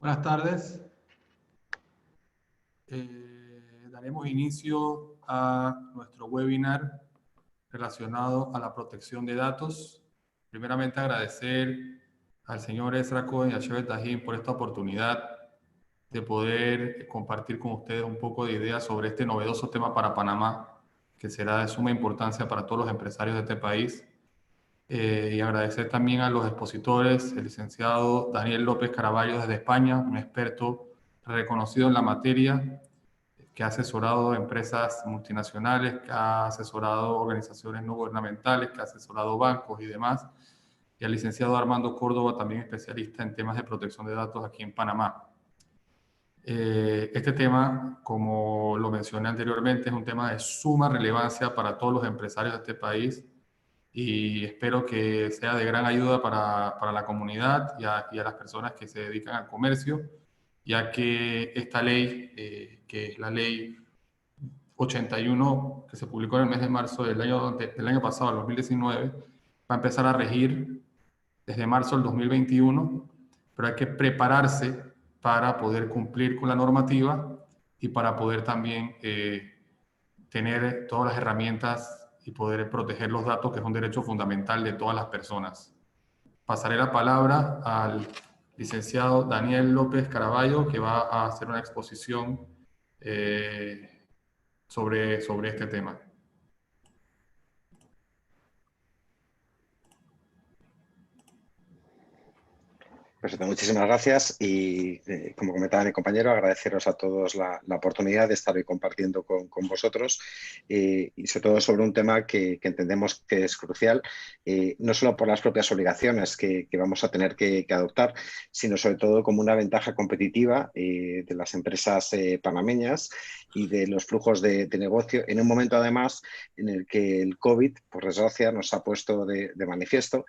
Buenas tardes. Daremos inicio a nuestro webinar relacionado a la protección de datos. Primeramente agradecer al señor Ezra Cohen y a Shevet Tajín por esta oportunidad de poder compartir con ustedes un poco de ideas sobre este novedoso tema para Panamá, que será de suma importancia para todos los empresarios de este país. Y agradecer también a los expositores, el licenciado Daniel López Caraballo desde España, un experto reconocido en la materia, que ha asesorado a empresas multinacionales, que ha asesorado organizaciones no gubernamentales, que ha asesorado bancos y demás, y al licenciado Armando Córdoba, también especialista en temas de protección de datos aquí en Panamá. Este tema, como lo mencioné anteriormente, es un tema de suma relevancia para todos los empresarios de este país, y espero que sea de gran ayuda para la comunidad y a las personas que se dedican al comercio, ya que esta ley, que es la ley 81, que se publicó en el mes de marzo del año pasado, el 2019, va a empezar a regir desde marzo del 2021, pero hay que prepararse para poder cumplir con la normativa y para poder también tener todas las herramientas y poder proteger los datos, que es un derecho fundamental de todas las personas. Pasaré la palabra al licenciado Daniel López Caraballo, que va a hacer una exposición sobre este tema. Perfecto, muchísimas gracias y como comentaba mi compañero, agradeceros a todos la oportunidad de estar hoy compartiendo con vosotros y sobre todo sobre un tema que entendemos que es crucial, no solo por las propias obligaciones que vamos a tener que adoptar, sino sobre todo como una ventaja competitiva de las empresas panameñas y de los flujos de negocio en un momento además en el que el COVID, por desgracia, nos ha puesto de manifiesto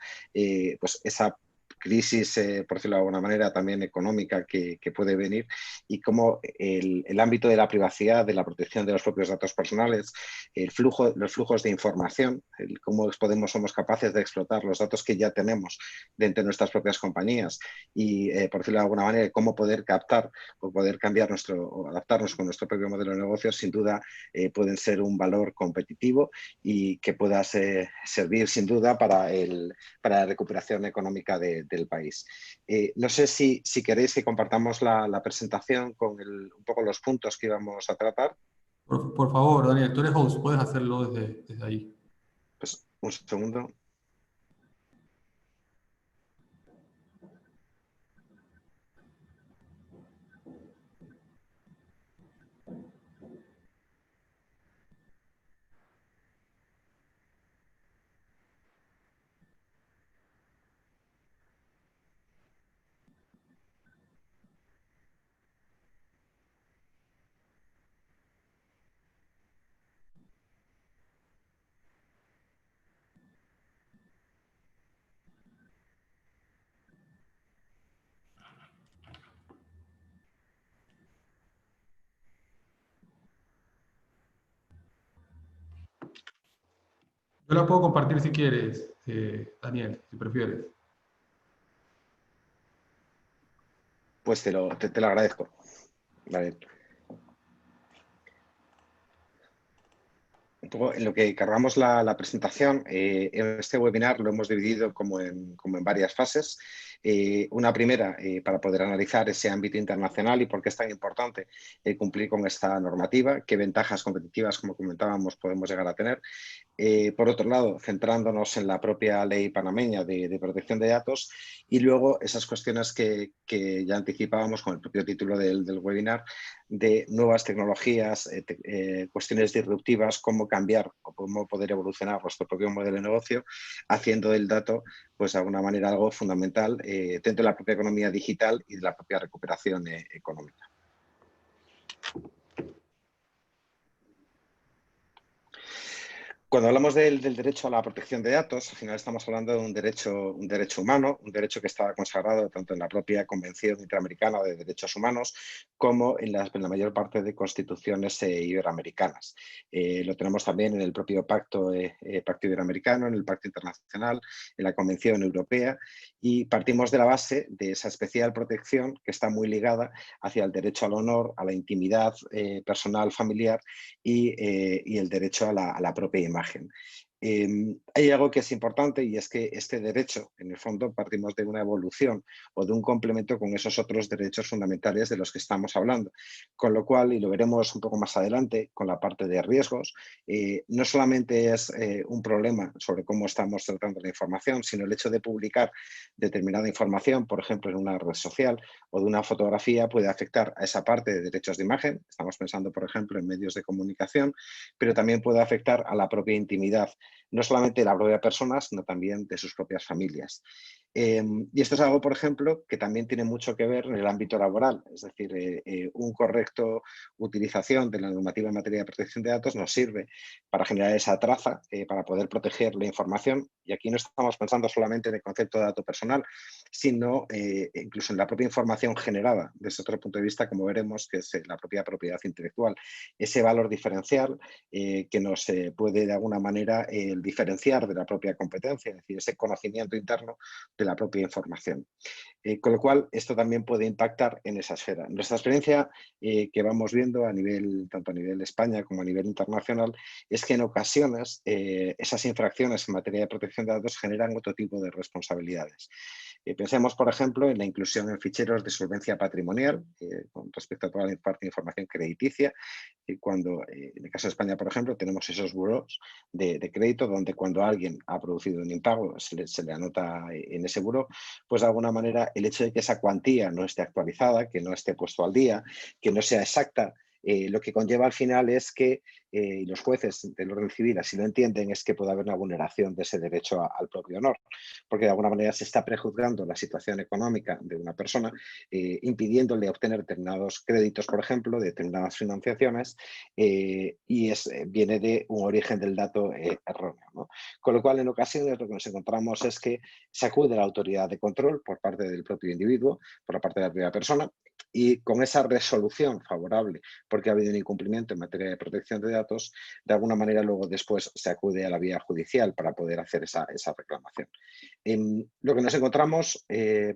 pues esa crisis, por decirlo de alguna manera, también económica que puede venir y cómo el ámbito de la privacidad, de la protección de los propios datos personales, los flujos de información, cómo somos capaces de explotar los datos que ya tenemos dentro de nuestras propias compañías y, por decirlo de alguna manera, cómo poder captar o poder cambiar o adaptarnos con nuestro propio modelo de negocio, sin duda pueden ser un valor competitivo y que pueda servir sin duda para la recuperación económica del país. No sé si queréis que compartamos la presentación con un poco los puntos que íbamos a tratar. Por favor, Daniel, tú eres host, puedes hacerlo desde ahí. Pues un segundo. Yo la puedo compartir si quieres, Daniel, si prefieres. Pues te lo agradezco. Vale. Un poco en lo que cargamos la presentación, en este webinar lo hemos dividido como en varias fases. Una primera para poder analizar ese ámbito internacional y por qué es tan importante cumplir con esta normativa, qué ventajas competitivas, como comentábamos, podemos llegar a tener. Por otro lado, centrándonos en la propia ley panameña de protección de datos y luego esas cuestiones que ya anticipábamos con el propio título del webinar de nuevas tecnologías, cuestiones disruptivas, cómo cambiar o cómo poder evolucionar nuestro propio modelo de negocio, haciendo del dato, pues de alguna manera, algo fundamental dentro de la propia economía digital y de la propia recuperación económica. Cuando hablamos del derecho a la protección de datos, al final estamos hablando de un derecho humano, un derecho que está consagrado tanto en la propia Convención Interamericana de Derechos Humanos como en la mayor parte de constituciones iberoamericanas. Lo tenemos también en el propio Pacto Iberoamericano, en el Pacto Internacional, en la Convención Europea, y partimos de la base de esa especial protección que está muy ligada hacia el derecho al honor, a la intimidad personal, familiar y el derecho a la propia imagen. Hay algo que es importante y es que este derecho, en el fondo, partimos de una evolución o de un complemento con esos otros derechos fundamentales de los que estamos hablando. Con lo cual, y lo veremos un poco más adelante con la parte de riesgos, no solamente es un problema sobre cómo estamos tratando la información, sino el hecho de publicar determinada información, por ejemplo, en una red social o de una fotografía, puede afectar a esa parte de derechos de imagen. Estamos pensando, por ejemplo, en medios de comunicación, pero también puede afectar a la propia intimidad, no solamente de la propia persona, sino también de sus propias familias. Y esto es algo, por ejemplo, que también tiene mucho que ver en el ámbito laboral, es decir, un correcto utilización de la normativa en materia de protección de datos nos sirve para generar esa traza, para poder proteger la información. Y aquí no estamos pensando solamente en el concepto de dato personal, sino incluso en la propia información generada desde otro punto de vista, como veremos, que es la propia propiedad intelectual. Ese valor diferencial que nos puede de alguna manera diferenciar de la propia competencia, es decir, ese conocimiento interno de la propia información. Con lo cual, esto también puede impactar en esa esfera. Nuestra experiencia que vamos viendo tanto a nivel España como a nivel internacional, es que en ocasiones esas infracciones en materia de protección de datos generan otro tipo de responsabilidades. Pensemos, por ejemplo, en la inclusión en ficheros de solvencia patrimonial con respecto a toda la parte de información crediticia, cuando en el caso de España, por ejemplo, tenemos esos burós de crédito donde cuando alguien ha producido un impago se le anota en ese buró, pues de alguna manera el hecho de que esa cuantía no esté actualizada, que no esté puesto al día, que no sea exacta, lo que conlleva al final es que los jueces del orden civil así lo entienden, es que puede haber una vulneración de ese derecho al propio honor, porque de alguna manera se está prejuzgando la situación económica de una persona, impidiéndole obtener determinados créditos, por ejemplo, de determinadas financiaciones, viene de un origen del dato erróneo, ¿no? Con lo cual, en ocasiones lo que nos encontramos es que se acude a la autoridad de control por parte del propio individuo, por la parte de la primera persona, y con esa resolución favorable, porque ha habido un incumplimiento en materia de protección de datos, de alguna manera luego después se acude a la vía judicial para poder hacer esa reclamación. Lo que nos encontramos,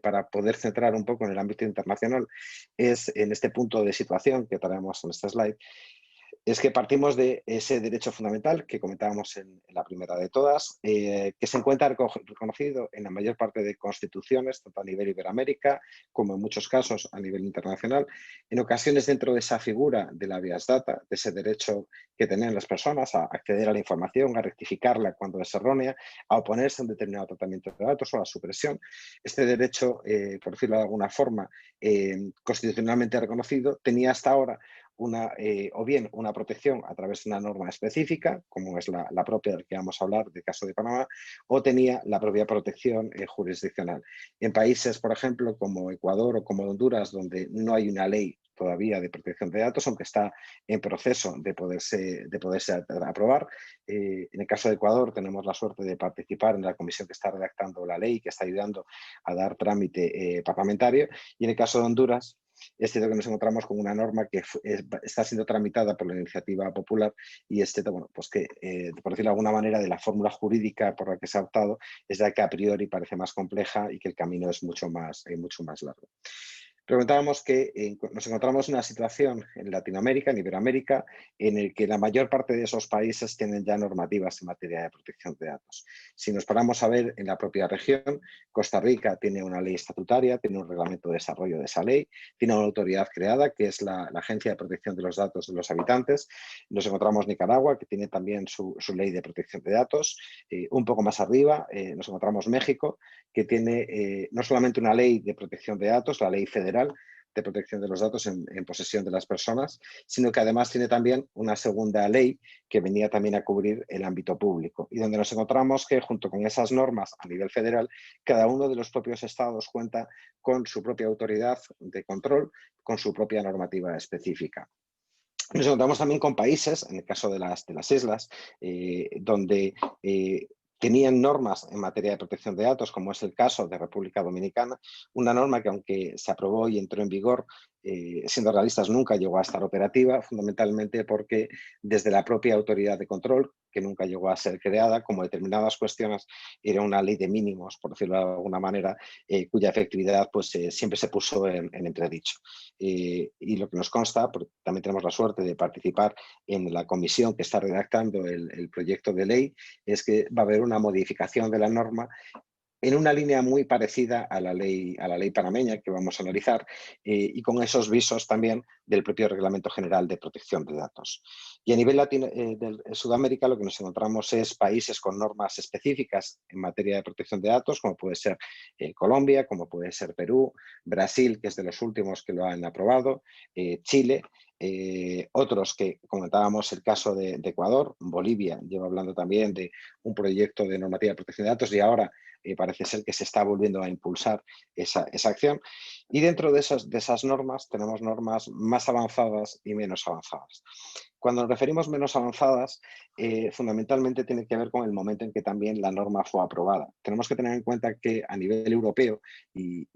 para poder centrar un poco en el ámbito internacional, es en este punto de situación que traemos en este slide, es que partimos de ese derecho fundamental que comentábamos en la primera de todas, que se encuentra reconocido en la mayor parte de constituciones, tanto a nivel Iberoamérica como en muchos casos a nivel internacional, en ocasiones dentro de esa figura de la habeas data, de ese derecho que tienen las personas a acceder a la información, a rectificarla cuando es errónea, a oponerse a un determinado tratamiento de datos o a la supresión. Este derecho, por decirlo de alguna forma, constitucionalmente reconocido, tenía hasta ahora o bien una protección a través de una norma específica, como es la propia del que vamos a hablar del caso de Panamá, o tenía la propia protección jurisdiccional. En países, por ejemplo, como Ecuador o como Honduras, donde no hay una ley todavía de protección de datos, aunque está en proceso de poderse aprobar. En el caso de Ecuador tenemos la suerte de participar en la comisión que está redactando la ley, que está ayudando a dar trámite parlamentario, y en el caso de Honduras, es cierto que nos encontramos con una norma que está siendo tramitada por la iniciativa popular y bueno, pues que, por decirlo de alguna manera, de la fórmula jurídica por la que se ha optado, es la que a priori parece más compleja y que el camino es mucho más largo. Comentábamos que nos encontramos en una situación en Latinoamérica, en Iberoamérica, en el que la mayor parte de esos países tienen ya normativas en materia de protección de datos. Si nos paramos a ver en la propia región, Costa Rica tiene una ley estatutaria, tiene un reglamento de desarrollo de esa ley, tiene una autoridad creada, que es la Agencia de Protección de los Datos de los Habitantes. Nos encontramos Nicaragua, que tiene también su ley de protección de datos. Un poco más arriba nos encontramos México, que tiene no solamente una ley de protección de datos, la ley federal de protección de los datos en posesión de las personas, sino que además tiene también una segunda ley que venía también a cubrir el ámbito público, y donde nos encontramos que junto con esas normas a nivel federal, cada uno de los propios estados cuenta con su propia autoridad de control, con su propia normativa específica. Nos encontramos también con países, en el caso de las islas, donde tenían normas en materia de protección de datos, como es el caso de República Dominicana, una norma que aunque se aprobó y entró en vigor, siendo realistas, nunca llegó a estar operativa, fundamentalmente porque desde la propia autoridad de control, que nunca llegó a ser creada, como determinadas cuestiones era una ley de mínimos, por decirlo de alguna manera, cuya efectividad pues, siempre se puso en entredicho. Y lo que nos consta, porque también tenemos la suerte de participar en la comisión que está redactando el proyecto de ley, es que va a haber una modificación de la norma en una línea muy parecida a la ley panameña que vamos a analizar y con esos visos también del propio Reglamento General de Protección de Datos. Y a nivel de Sudamérica lo que nos encontramos es países con normas específicas en materia de protección de datos, como puede ser Colombia, como puede ser Perú, Brasil, que es de los últimos que lo han aprobado, Chile, otros que comentábamos el caso de Ecuador, Bolivia lleva hablando también de un proyecto de normativa de protección de datos y ahora parece ser que se está volviendo a impulsar esa acción. Y dentro de esas normas tenemos normas más avanzadas y menos avanzadas. Cuando nos referimos menos avanzadas, fundamentalmente tiene que ver con el momento en que también la norma fue aprobada. Tenemos que tener en cuenta que a nivel europeo, y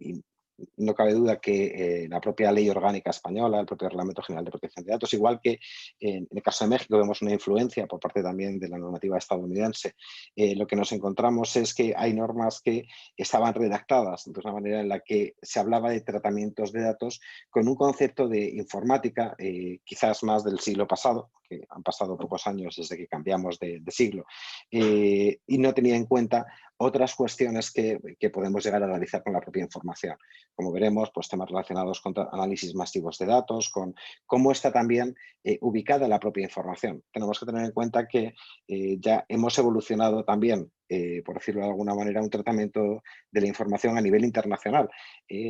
no cabe duda que la propia ley orgánica española, el propio Reglamento General de Protección de Datos, igual que en el caso de México vemos una influencia por parte también de la normativa estadounidense, lo que nos encontramos es que hay normas que estaban redactadas de una manera en la que se hablaba de tratamientos de datos con un concepto de informática quizás más del siglo pasado, que han pasado pocos años desde que cambiamos de siglo, y no tenía en cuenta otras cuestiones que podemos llegar a realizar con la propia información. Como veremos, pues temas relacionados con análisis masivos de datos, con cómo está también ubicada la propia información. Tenemos que tener en cuenta que ya hemos evolucionado también, por decirlo de alguna manera, un tratamiento de la información a nivel internacional.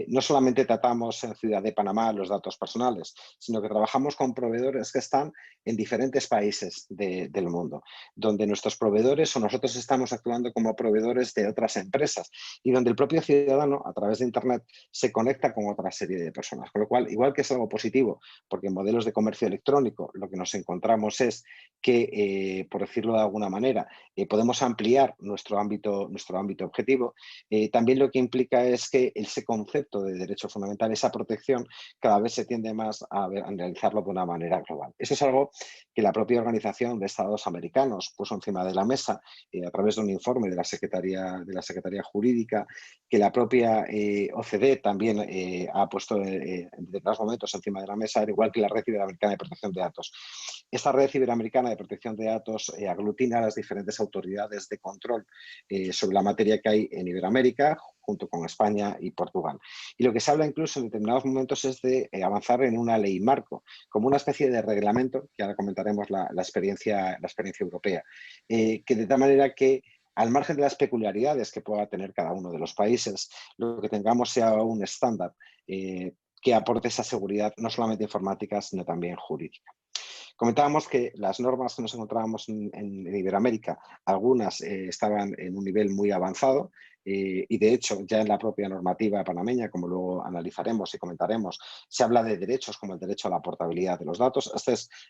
No solamente tratamos en Ciudad de Panamá los datos personales, sino que trabajamos con proveedores que están en diferentes países del mundo, donde nuestros proveedores o nosotros estamos actuando como proveedores de otras empresas y donde el propio ciudadano, a través de Internet, se conecta con otra serie de personas. Con lo cual, igual que es algo positivo, porque en modelos de comercio electrónico lo que nos encontramos es que, por decirlo de alguna manera, podemos ampliar nuestro ámbito objetivo, también lo que implica es que ese concepto de derecho fundamental, esa protección, cada vez se tiende más a analizarlo de una manera global. Eso es algo que la propia Organización de Estados Americanos puso encima de la mesa a través de un informe de la Secretaría Jurídica, que la propia OCDE también ha puesto en determinados momentos encima de la mesa, al igual que la Red Iberoamericana de Protección de Datos. Esta Red Iberoamericana de Protección de Datos aglutina a las diferentes autoridades de control sobre la materia que hay en Iberoamérica, junto con España y Portugal. Y lo que se habla incluso en determinados momentos es de avanzar en una ley marco, como una especie de reglamento, que ahora comentaremos la experiencia europea, que de tal manera que al margen de las peculiaridades que pueda tener cada uno de los países, lo que tengamos sea un estándar que aporte esa seguridad no solamente informática, sino también jurídica. Comentábamos que las normas que nos encontrábamos en Iberoamérica, algunas estaban en un nivel muy avanzado y de hecho ya en la propia normativa panameña, como luego analizaremos y comentaremos, se habla de derechos como el derecho a la portabilidad de los datos.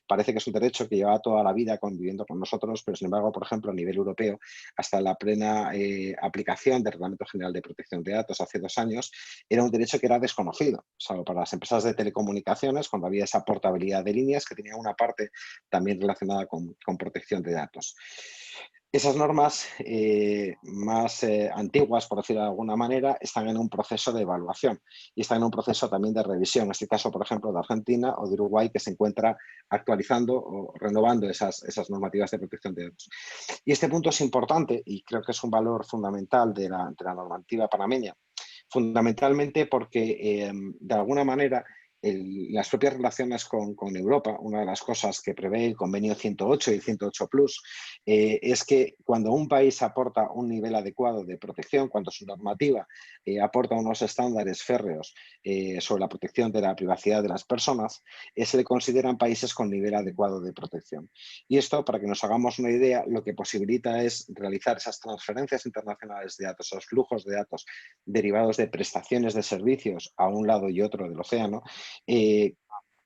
Parece que es un derecho que lleva toda la vida conviviendo con nosotros, pero sin embargo, por ejemplo, a nivel europeo, hasta la plena aplicación del Reglamento General de Protección de Datos hace 2 años, era un derecho que era desconocido, salvo para las empresas de telecomunicaciones, cuando había esa portabilidad de líneas que tenía una parte también relacionada con protección de datos. Esas normas más antiguas, por decirlo de alguna manera, están en un proceso de evaluación y están en un proceso también de revisión. En este caso, por ejemplo, de Argentina o de Uruguay, que se encuentra actualizando o renovando esas normativas de protección de datos. Y este punto es importante y creo que es un valor fundamental de la normativa panameña, fundamentalmente porque de alguna manera las propias relaciones con Europa, una de las cosas que prevé el convenio 108 y 108 Plus, es que cuando un país aporta un nivel adecuado de protección, cuando su normativa aporta unos estándares férreos sobre la protección de la privacidad de las personas, se le consideran países con nivel adecuado de protección. Y esto, para que nos hagamos una idea, lo que posibilita es realizar esas transferencias internacionales de datos, esos flujos de datos derivados de prestaciones de servicios a un lado y otro del océano,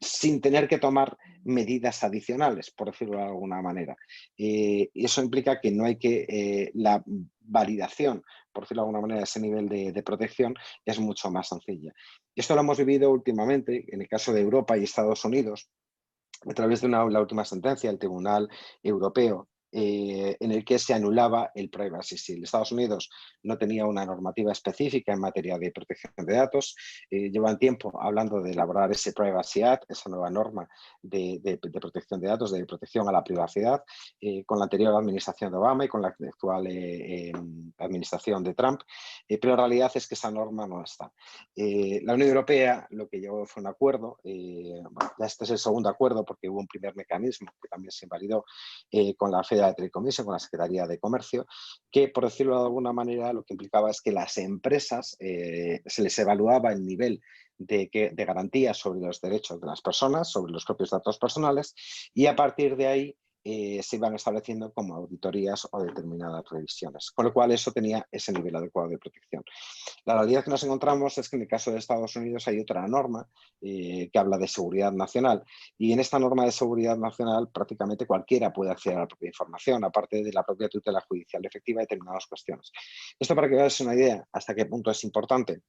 sin tener que tomar medidas adicionales, por decirlo de alguna manera. Y eso implica que no hay que, la validación, por decirlo de alguna manera, de ese nivel de protección es mucho más sencilla. Esto lo hemos vivido últimamente en el caso de Europa y Estados Unidos, a través de la última sentencia del Tribunal Europeo, en el que se anulaba el Privacy Shield. Estados Unidos no tenía una normativa específica en materia de protección de datos. Llevan tiempo hablando de elaborar ese Privacy Act, esa nueva norma de protección de datos, de protección a la privacidad, con la anterior administración de Obama y con la actual administración de Trump. Pero la realidad es que esa norma no está. La Unión Europea lo que llegó fue un acuerdo, bueno, ya este es el segundo acuerdo porque hubo un primer mecanismo que también se invalidó con la Federal Trade Commission, con la Secretaría de Comercio, que por decirlo de alguna manera lo que implicaba es que las empresas se les evaluaba el nivel de garantía sobre los derechos de las personas, sobre los propios datos personales, y a partir de ahí se iban estableciendo como auditorías o determinadas revisiones, con lo cual eso tenía ese nivel adecuado de protección. La realidad que nos encontramos es que en el caso de Estados Unidos hay otra norma que habla de seguridad nacional, y en esta norma de seguridad nacional prácticamente cualquiera puede acceder a la propia información, aparte de la propia tutela judicial efectiva de determinadas cuestiones. Esto, para que veáis una idea hasta qué punto es importante,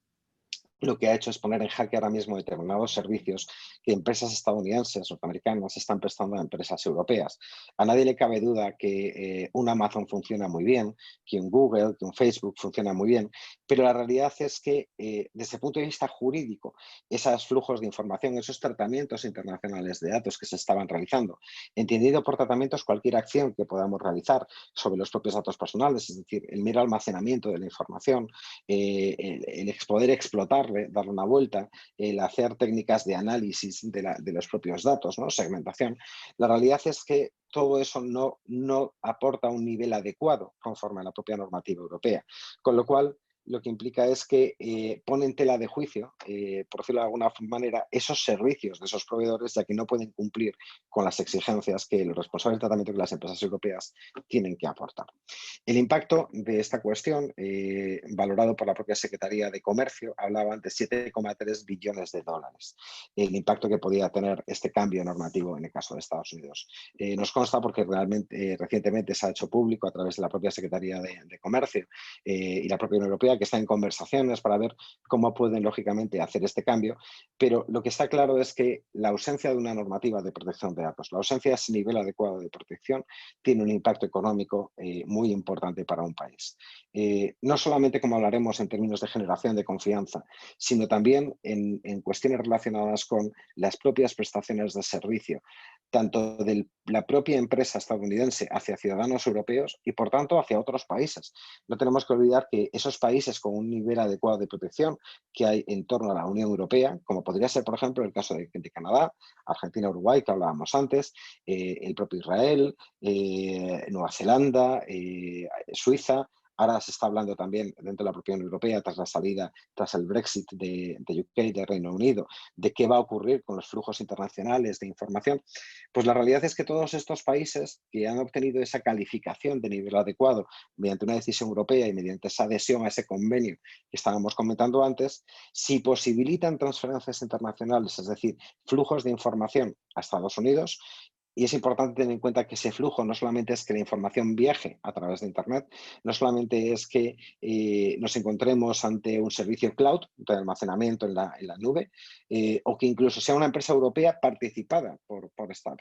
lo que ha hecho es poner en jaque ahora mismo determinados servicios que empresas estadounidenses, norteamericanas, están prestando a empresas europeas. A nadie le cabe duda que un Amazon funciona muy bien, que un Google, que un Facebook funciona muy bien, pero la realidad es que desde el punto de vista jurídico, esos flujos de información, esos tratamientos internacionales de datos que se estaban realizando, entendido por tratamientos cualquier acción que podamos realizar sobre los propios datos personales, es decir, el mero almacenamiento de la información, el poder explotarle, darle una vuelta, el hacer técnicas de análisis de los propios datos, ¿no? Segmentación. La realidad es que todo eso no aporta un nivel adecuado conforme a la propia normativa europea, con lo cual lo que implica es que pone en tela de juicio, por decirlo de alguna manera, esos servicios de esos proveedores, ya que no pueden cumplir con las exigencias que los responsables del tratamiento que las empresas europeas tienen que aportar. El impacto de esta cuestión, valorado por la propia Secretaría de Comercio, hablaban de 7,3 billones de dólares. El impacto que podía tener este cambio normativo en el caso de Estados Unidos. Nos consta porque realmente recientemente se ha hecho público a través de la propia Secretaría de Comercio y la propia Unión Europea, que está en conversaciones para ver cómo pueden, lógicamente, hacer este cambio, pero lo que está claro es que la ausencia de una normativa de protección de datos, la ausencia de ese nivel adecuado de protección, tiene un impacto económico muy importante para un país. No solamente, como hablaremos, en términos de generación de confianza, sino también en cuestiones relacionadas con las propias prestaciones de servicio, tanto de la propia empresa estadounidense hacia ciudadanos europeos y, por tanto, hacia otros países. No tenemos que olvidar que esos países con un nivel adecuado de protección que hay en torno a la Unión Europea, como podría ser, por ejemplo, el caso de Canadá, Argentina, Uruguay, que hablábamos antes, el propio Israel, Nueva Zelanda, Suiza. Ahora se está hablando también dentro de la propia Unión Europea, tras la salida, tras el Brexit de UK, de Reino Unido, de qué va a ocurrir con los flujos internacionales de información. Pues la realidad es que todos estos países que han obtenido esa calificación de nivel adecuado mediante una decisión europea y mediante esa adhesión a ese convenio que estábamos comentando antes, si posibilitan transferencias internacionales, es decir, flujos de información a Estados Unidos. Y es importante tener en cuenta que ese flujo no solamente es que la información viaje a través de Internet, no solamente es que nos encontremos ante un servicio cloud de almacenamiento en la nube, o que incluso sea una empresa europea participada por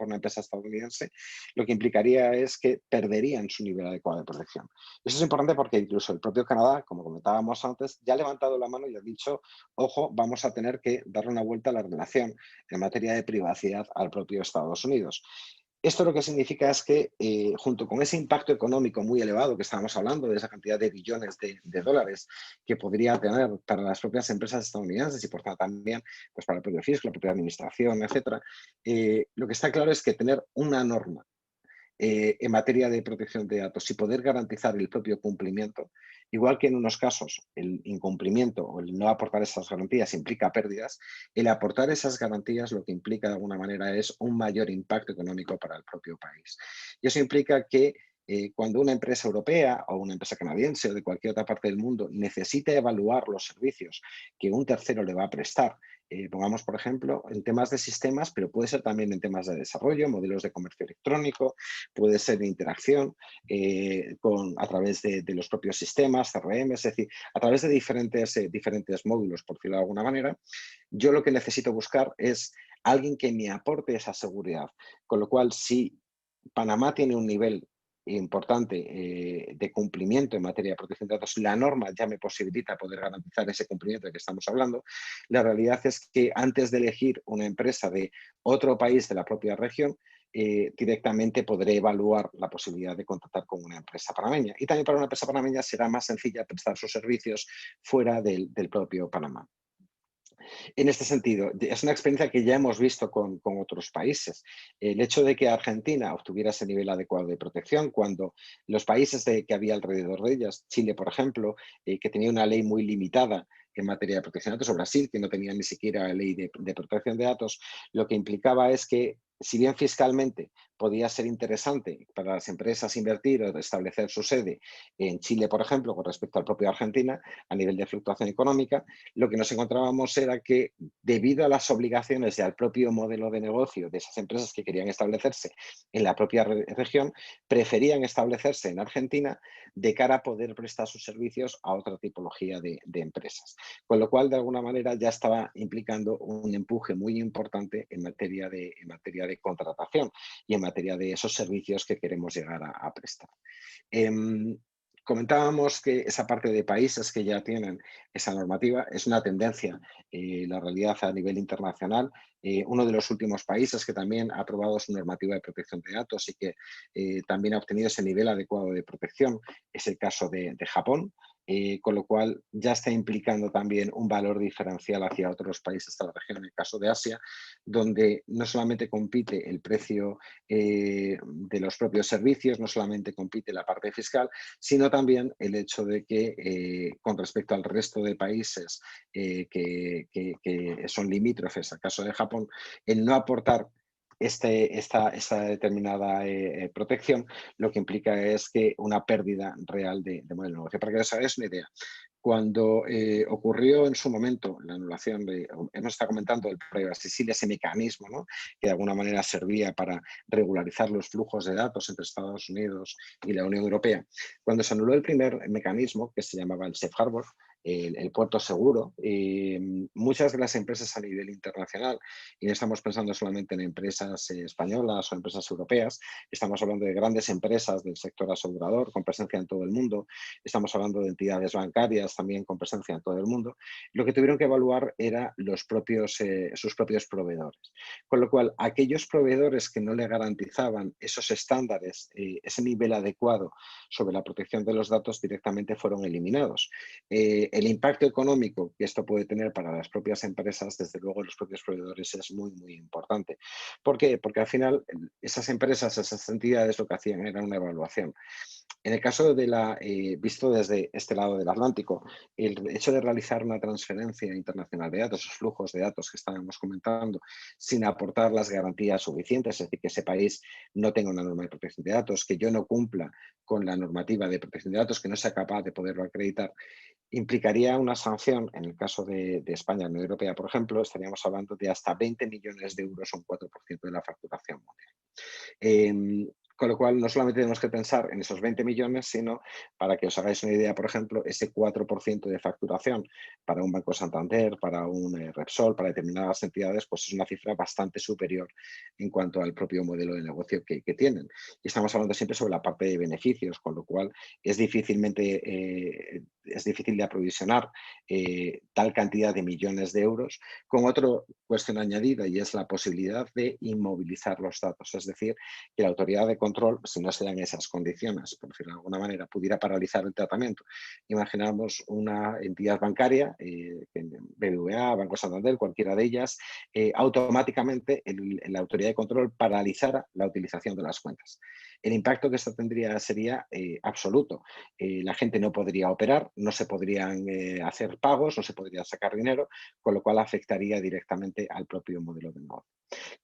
una empresa estadounidense, lo que implicaría es que perderían su nivel adecuado de protección. Eso es importante porque incluso el propio Canadá, como comentábamos antes, ya ha levantado la mano y ha dicho, ojo, vamos a tener que darle una vuelta a la relación en materia de privacidad al propio Estados Unidos. Esto lo que significa es que, junto con ese impacto económico muy elevado que estábamos hablando, de esa cantidad de billones de dólares que podría tener para las propias empresas estadounidenses y por tanto también pues, para el propio fisco, la propia administración, etcétera, lo que está claro es que tener una norma en materia de protección de datos y poder garantizar el propio cumplimiento, igual que en unos casos el incumplimiento o el no aportar esas garantías implica pérdidas, el aportar esas garantías lo que implica de alguna manera es un mayor impacto económico para el propio país. Y eso implica que Cuando una empresa europea o una empresa canadiense o de cualquier otra parte del mundo necesita evaluar los servicios que un tercero le va a prestar, pongamos por ejemplo en temas de sistemas, pero puede ser también en temas de desarrollo, modelos de comercio electrónico, puede ser de interacción a través de los propios sistemas, CRM, es decir, a través de diferentes módulos, por decirlo de alguna manera. Yo lo que necesito buscar es alguien que me aporte esa seguridad, con lo cual si Panamá tiene un nivel importante de cumplimiento en materia de protección de datos, la norma ya me posibilita poder garantizar ese cumplimiento de que estamos hablando. La realidad es que antes de elegir una empresa de otro país de la propia región, directamente podré evaluar la posibilidad de contratar con una empresa panameña. Y también para una empresa panameña será más sencilla prestar sus servicios fuera del propio Panamá. En este sentido, es una experiencia que ya hemos visto con otros países. El hecho de que Argentina obtuviera ese nivel adecuado de protección cuando los países que había alrededor de ellas, Chile, por ejemplo, que tenía una ley muy limitada en materia de protección de datos, o Brasil, que no tenía ni siquiera ley de protección de datos, lo que implicaba es que, si bien fiscalmente podía ser interesante para las empresas invertir o establecer su sede en Chile, por ejemplo, con respecto al propio Argentina, a nivel de fluctuación económica, lo que nos encontrábamos era que, debido a las obligaciones y al propio modelo de negocio de esas empresas que querían establecerse en la propia región, preferían establecerse en Argentina de cara a poder prestar sus servicios a otra tipología de empresas. Con lo cual, de alguna manera, ya estaba implicando un empuje muy importante en materia de contratación y en materia de esos servicios que queremos llegar a prestar. Comentábamos que esa parte de países que ya tienen esa normativa es una tendencia, la realidad a nivel internacional. Uno de los últimos países que también ha aprobado su normativa de protección de datos y que también ha obtenido ese nivel adecuado de protección es el caso de Japón. Con lo cual ya está implicando también un valor diferencial hacia otros países de la región, en el caso de Asia, donde no solamente compite el precio de los propios servicios, no solamente compite la parte fiscal, sino también el hecho de que con respecto al resto de países que son limítrofes, al caso de Japón, el no aportar esta determinada protección, lo que implica es que una pérdida real de modelo de negocio. Para que os hagáis una idea, cuando ocurrió en su momento la anulación hemos estado comentando el privacy shield, ese mecanismo, ¿no?, que de alguna manera servía para regularizar los flujos de datos entre Estados Unidos y la Unión Europea. Cuando se anuló el primer mecanismo, que se llamaba el Safe Harbor, el puerto seguro, muchas de las empresas a nivel internacional, y no estamos pensando solamente en empresas españolas o empresas europeas, estamos hablando de grandes empresas del sector asegurador con presencia en todo el mundo, estamos hablando de entidades bancarias también con presencia en todo el mundo, lo que tuvieron que evaluar era sus propios proveedores. Con lo cual, aquellos proveedores que no le garantizaban esos estándares, ese nivel adecuado sobre la protección de los datos, directamente fueron eliminados. El impacto económico que esto puede tener para las propias empresas, desde luego los propios proveedores, es muy, muy importante. ¿Por qué? Porque al final esas empresas, esas entidades, lo que hacían era una evaluación. En el caso visto desde este lado del Atlántico, el hecho de realizar una transferencia internacional de datos, esos flujos de datos que estábamos comentando, sin aportar las garantías suficientes, es decir, que ese país no tenga una norma de protección de datos, que yo no cumpla con la normativa de protección de datos, que no sea capaz de poderlo acreditar, implicaría una sanción. En el caso de España, la Unión Europea, por ejemplo, estaríamos hablando de hasta 20 millones de euros, un 4% de la facturación mundial. Con lo cual, no solamente tenemos que pensar en esos 20 millones, sino, para que os hagáis una idea, por ejemplo, ese 4% de facturación para un Banco Santander, para un Repsol, para determinadas entidades, pues es una cifra bastante superior en cuanto al propio modelo de negocio que tienen. Y estamos hablando siempre sobre la parte de beneficios, con lo cual es difícil de aprovisionar tal cantidad de millones de euros, con otra cuestión añadida, y es la posibilidad de inmovilizar los datos, es decir, que la autoridad de control, si no se dan esas condiciones, por decirlo de alguna manera, pudiera paralizar el tratamiento. Imaginamos una entidad bancaria, BBVA, Banco Santander, cualquiera de ellas, automáticamente la autoridad de control paralizara la utilización de las cuentas. El impacto que esto tendría sería absoluto. La gente no podría operar, no se podrían hacer pagos, no se podría sacar dinero, con lo cual afectaría directamente al propio modelo de negocio.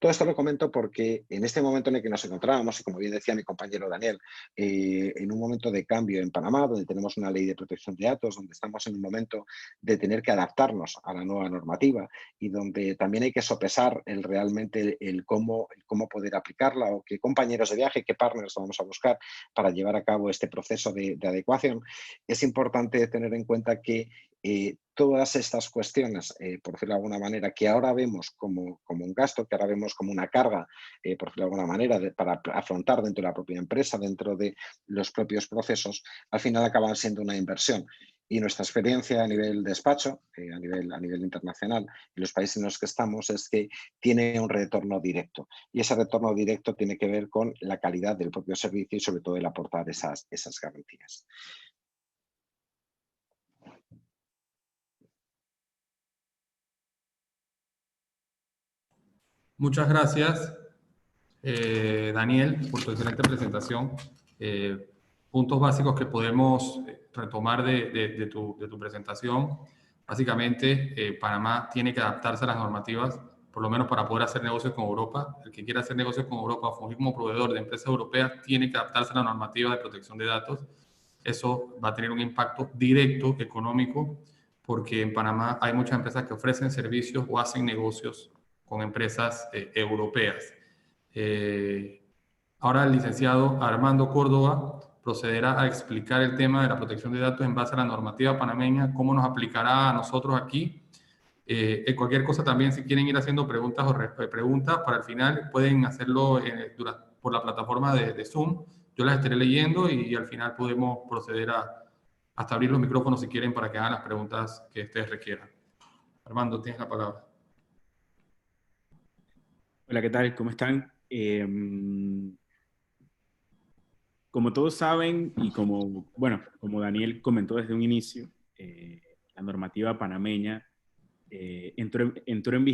Todo esto lo comento porque en este momento en el que nos encontrábamos, y como bien decía mi compañero Daniel, en un momento de cambio en Panamá, donde tenemos una ley de protección de datos, donde estamos en un momento de tener que adaptarnos a la nueva normativa y donde también hay que sopesar realmente el cómo poder aplicarla o qué compañeros de viaje, qué partners vamos a buscar para llevar a cabo este proceso de adecuación, es importante tener en cuenta que todas estas cuestiones, por decirlo de alguna manera, que ahora vemos como un gasto, que ahora vemos como una carga, por decirlo de alguna manera, para afrontar dentro de la propia empresa, dentro de los propios procesos, al final acaban siendo una inversión. Y nuestra experiencia a nivel despacho, a nivel internacional, en los países en los que estamos, es que tiene un retorno directo. Y ese retorno directo tiene que ver con la calidad del propio servicio y sobre todo el aportar esas garantías. Muchas gracias, Daniel, por tu excelente presentación. Puntos básicos que podemos retomar de tu presentación. Básicamente, Panamá tiene que adaptarse a las normativas, por lo menos para poder hacer negocios con Europa. El que quiera hacer negocios con Europa o fungir como proveedor de empresas europeas tiene que adaptarse a la normativa de protección de datos. Eso va a tener un impacto directo económico, porque en Panamá hay muchas empresas que ofrecen servicios o hacen negocios con empresas europeas. Ahora el licenciado Armando Córdoba procederá a explicar el tema de la protección de datos en base a la normativa panameña, cómo nos aplicará a nosotros aquí. Cualquier cosa también, si quieren ir haciendo preguntas o preguntas para el final, pueden hacerlo por la plataforma de Zoom. Yo las estaré leyendo y al final podemos proceder hasta abrir los micrófonos si quieren para que hagan las preguntas que ustedes requieran. Armando, tienes la palabra. Hola, ¿qué tal? ¿Cómo están? Como todos saben y como Daniel comentó desde un inicio, la normativa panameña entrará en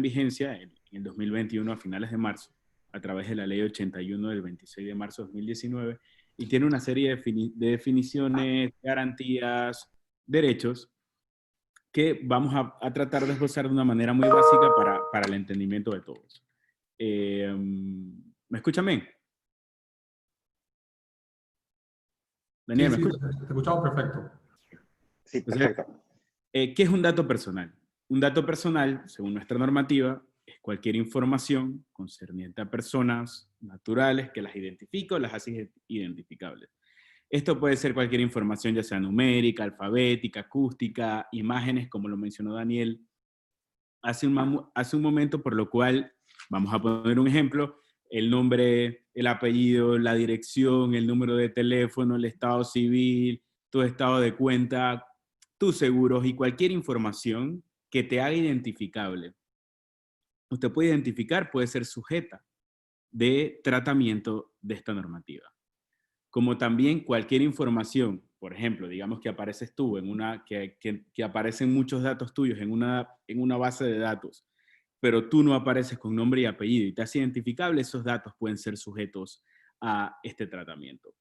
vigencia en el 2021 a finales de marzo a través de la Ley 81 del 26 de marzo de 2019 y tiene una serie de definiciones, garantías, derechos que vamos a tratar de esbozar de una manera muy básica para el entendimiento de todos. ¿Me escuchan bien? Daniel, Sí, ¿me escuchas? te escuchamos perfecto. Sí, perfecto. ¿Qué es un dato personal? Un dato personal, según nuestra normativa, es cualquier información concerniente a personas naturales que las identifica o las hace identificables. Esto puede ser cualquier información, ya sea numérica, alfabética, acústica, imágenes, como lo mencionó Daniel hace un momento, por lo cual, vamos a poner un ejemplo, el nombre, el apellido, la dirección, el número de teléfono, el estado civil, tu estado de cuenta, tus seguros y cualquier información que te haga identificable. Usted puede identificar, puede ser sujeta de tratamiento de esta normativa. Como también cualquier información, por ejemplo, digamos que apareces tú que aparecen muchos datos tuyos en una base de datos, pero tú no apareces con nombre y apellido y te haces identificable, esos datos pueden ser sujetos a este tratamiento.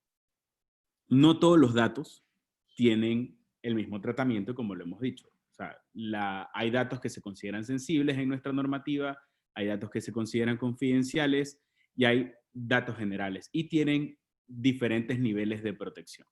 No todos los datos tienen el mismo tratamiento, como lo hemos dicho. O sea, hay datos que se consideran sensibles en nuestra normativa, hay datos que se consideran confidenciales y hay datos generales y tienen diferentes niveles de protección.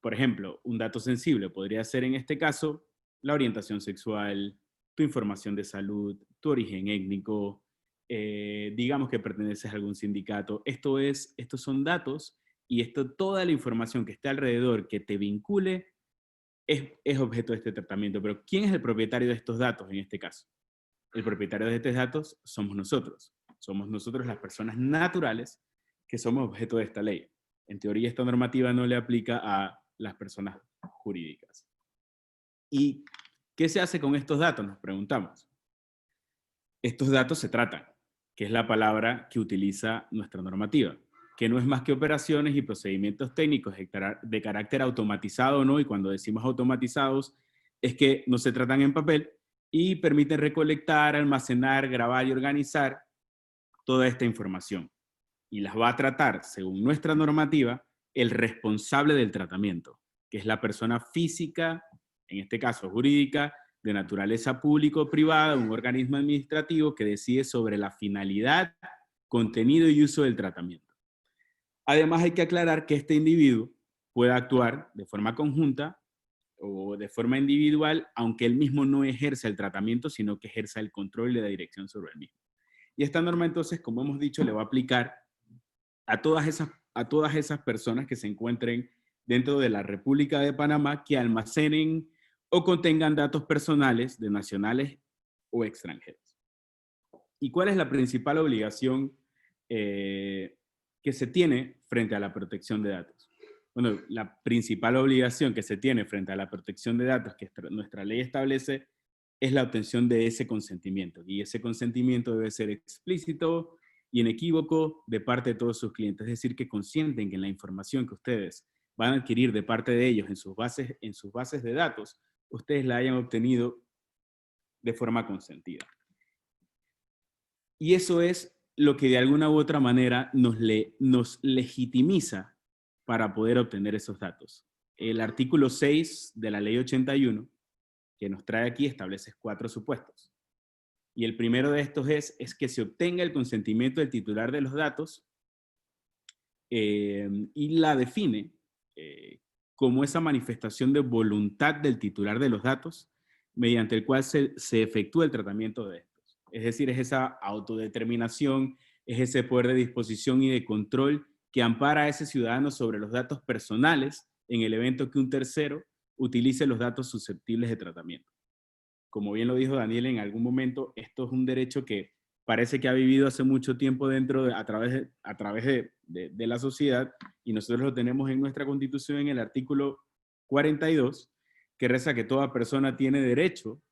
Por ejemplo, un dato sensible podría ser en este caso la orientación sexual, tu información de salud, tu origen étnico, digamos que perteneces a algún sindicato. Estos son datos y toda la información que esté alrededor que te vincule es objeto de este tratamiento. Pero ¿quién es el propietario de estos datos en este caso? El propietario de estos datos somos nosotros. Somos nosotros las personas naturales que somos objeto de esta ley. En teoría, esta normativa no le aplica a las personas jurídicas. ¿Y qué se hace con estos datos? Nos preguntamos. Estos datos se tratan, que es la palabra que utiliza nuestra normativa, que no es más que operaciones y procedimientos técnicos de carácter automatizado, ¿no? Y cuando decimos automatizados, es que no se tratan en papel y permiten recolectar, almacenar, grabar y organizar toda esta información. Y las va a tratar, según nuestra normativa, el responsable del tratamiento, que es la persona física, en este caso jurídica, de naturaleza pública o privada, un organismo administrativo que decide sobre la finalidad, contenido y uso del tratamiento. Además, hay que aclarar que este individuo puede actuar de forma conjunta o de forma individual, aunque él mismo no ejerza el tratamiento, sino que ejerza el control y la dirección sobre el mismo. Y esta norma, entonces, como hemos dicho, le va a aplicar a todas esas personas que se encuentren dentro de la República de Panamá que almacenen o contengan datos personales de nacionales o extranjeros. ¿Y cuál es la principal obligación que se tiene frente a la protección de datos? Bueno, la principal obligación que se tiene frente a la protección de datos que nuestra ley establece es la obtención de ese consentimiento. Y ese consentimiento debe ser explícito y inequívoco de parte de todos sus clientes. Es decir, que consienten que en la información que ustedes van a adquirir de parte de ellos en sus bases de datos, ustedes la hayan obtenido de forma consentida. Y eso es lo que de alguna u otra manera nos legitimiza para poder obtener esos datos. El artículo 6 de la Ley 81, que nos trae aquí, establece 4 supuestos. Y el primero de estos es que se obtenga el consentimiento del titular de los datos y la define como esa manifestación de voluntad del titular de los datos mediante el cual se efectúa el tratamiento de estos. Es decir, es esa autodeterminación, es ese poder de disposición y de control que ampara a ese ciudadano sobre los datos personales en el evento que un tercero utilice los datos susceptibles de tratamiento. Como bien lo dijo Daniel en algún momento, esto es un derecho que parece que ha vivido hace mucho tiempo a través de la sociedad, y nosotros lo tenemos en nuestra Constitución en el artículo 42, que reza que toda persona tiene derecho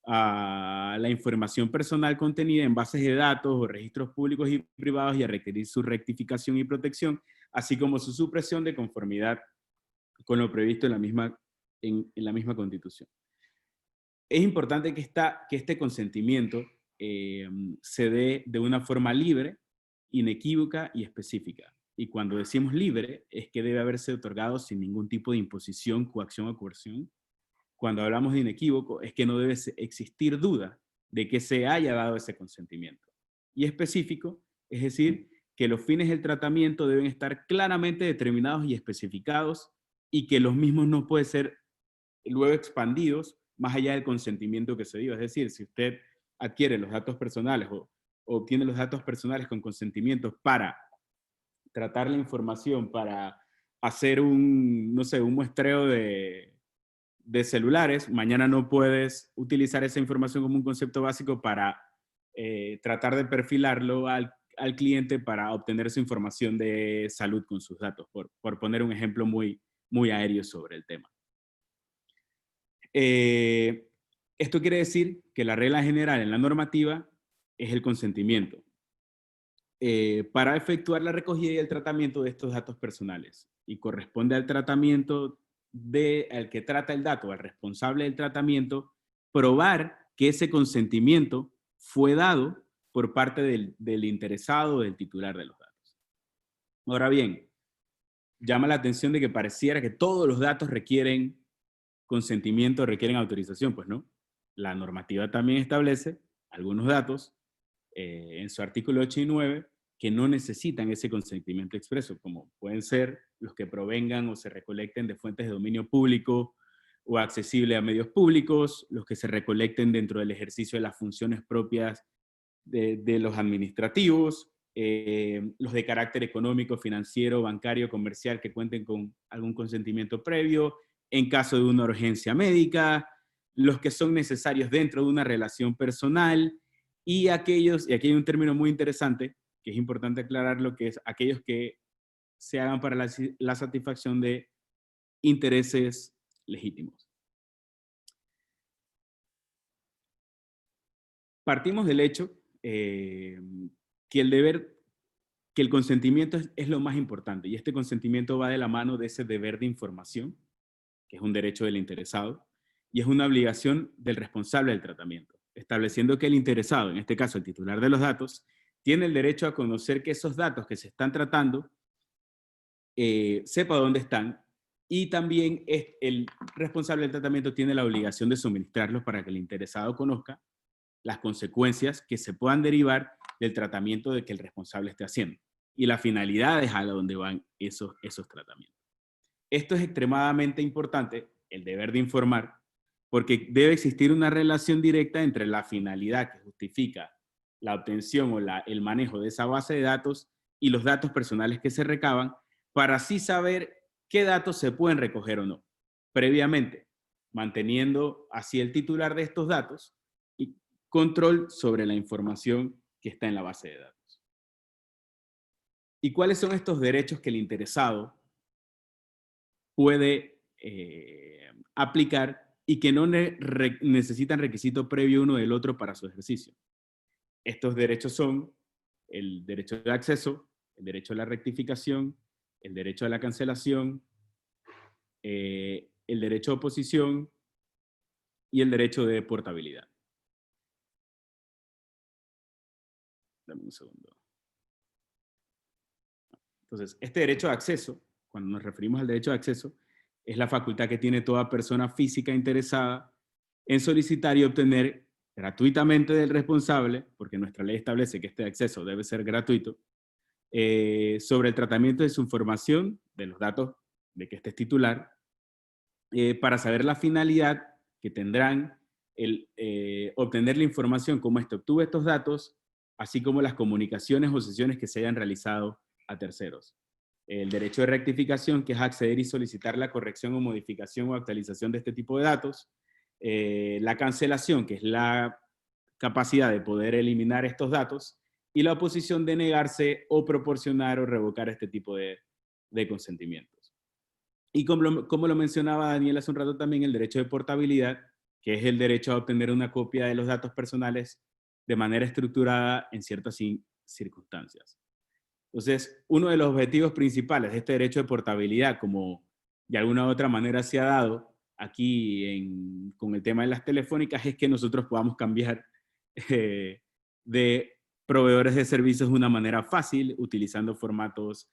a la información personal contenida en bases de datos o registros públicos y privados y a requerir su rectificación y protección, así como su supresión de conformidad con lo previsto en la misma Constitución. Es importante que este consentimiento se dé de una forma libre, inequívoca y específica. Y cuando decimos libre, es que debe haberse otorgado sin ningún tipo de imposición, coacción o coerción. Cuando hablamos de inequívoco, es que no debe existir duda de que se haya dado ese consentimiento. Y específico, es decir, que los fines del tratamiento deben estar claramente determinados y especificados y que los mismos no pueden ser luego expandidos más allá del consentimiento que se dio. Es decir, si usted adquiere los datos personales o obtiene los datos personales con consentimiento para tratar la información, para hacer un muestreo de celulares, mañana no puedes utilizar esa información como un concepto básico para tratar de perfilarlo al cliente para obtener su información de salud con sus datos, por poner un ejemplo muy, muy aéreo sobre el tema. Esto quiere decir que la regla general en la normativa es el consentimiento para efectuar la recogida y el tratamiento de estos datos personales, y corresponde al tratamiento al que trata el dato, al responsable del tratamiento, probar que ese consentimiento fue dado por parte del interesado o del titular de los datos. Ahora bien, llama la atención de que pareciera que todos los datos requieren consentimiento, requieren autorización. Pues no. La normativa también establece algunos datos en su artículo 8 y 9 que no necesitan ese consentimiento expreso, como pueden ser los que provengan o se recolecten de fuentes de dominio público o accesible a medios públicos, los que se recolecten dentro del ejercicio de las funciones propias de los administrativos, los de carácter económico, financiero, bancario, comercial, que cuenten con algún consentimiento previo, en caso de una urgencia médica, los que son necesarios dentro de una relación personal, y aquí hay un término muy interesante, que es importante aclarar, lo que es aquellos que se hagan para la satisfacción de intereses legítimos. Partimos del hecho que el consentimiento es lo más importante, y este consentimiento va de la mano de ese deber de información, que es un derecho del interesado, y es una obligación del responsable del tratamiento, estableciendo que el interesado, en este caso el titular de los datos, tiene el derecho a conocer que esos datos que se están tratando, sepa dónde están y también el responsable del tratamiento tiene la obligación de suministrarlos para que el interesado conozca las consecuencias que se puedan derivar del tratamiento de que el responsable esté haciendo y la finalidad es a donde van esos tratamientos. Esto es extremadamente importante, el deber de informar, porque debe existir una relación directa entre la finalidad que justifica la obtención o el manejo de esa base de datos y los datos personales que se recaban, para así saber qué datos se pueden recoger o no, previamente, manteniendo así el titular de estos datos y control sobre la información que está en la base de datos. ¿Y cuáles son estos derechos que el interesado puede aplicar y que no necesitan requisito previo uno del otro para su ejercicio? Estos derechos son el derecho de acceso, el derecho a la rectificación, el derecho a la cancelación, el derecho de oposición y el derecho de portabilidad. Dame un segundo. Entonces, este derecho de acceso, cuando nos referimos al derecho de acceso, es la facultad que tiene toda persona física interesada en solicitar y obtener gratuitamente del responsable, porque nuestra ley establece que este acceso debe ser gratuito, sobre el tratamiento de su información, de los datos de que este es titular, para saber la finalidad que tendrán el obtener la información, cómo obtuvo estos datos, así como las comunicaciones o sesiones que se hayan realizado a terceros. El derecho de rectificación, que es acceder y solicitar la corrección o modificación o actualización de este tipo de datos. La cancelación, que es la capacidad de poder eliminar estos datos. Y la oposición de negarse o proporcionar o revocar este tipo de consentimientos. Y como lo mencionaba Daniel hace un rato también, el derecho de portabilidad, que es el derecho a obtener una copia de los datos personales de manera estructurada en ciertas circunstancias. Entonces, uno de los objetivos principales de este derecho de portabilidad, como de alguna u otra manera se ha dado aquí con el tema de las telefónicas, es que nosotros podamos cambiar de proveedores de servicios de una manera fácil, utilizando formatos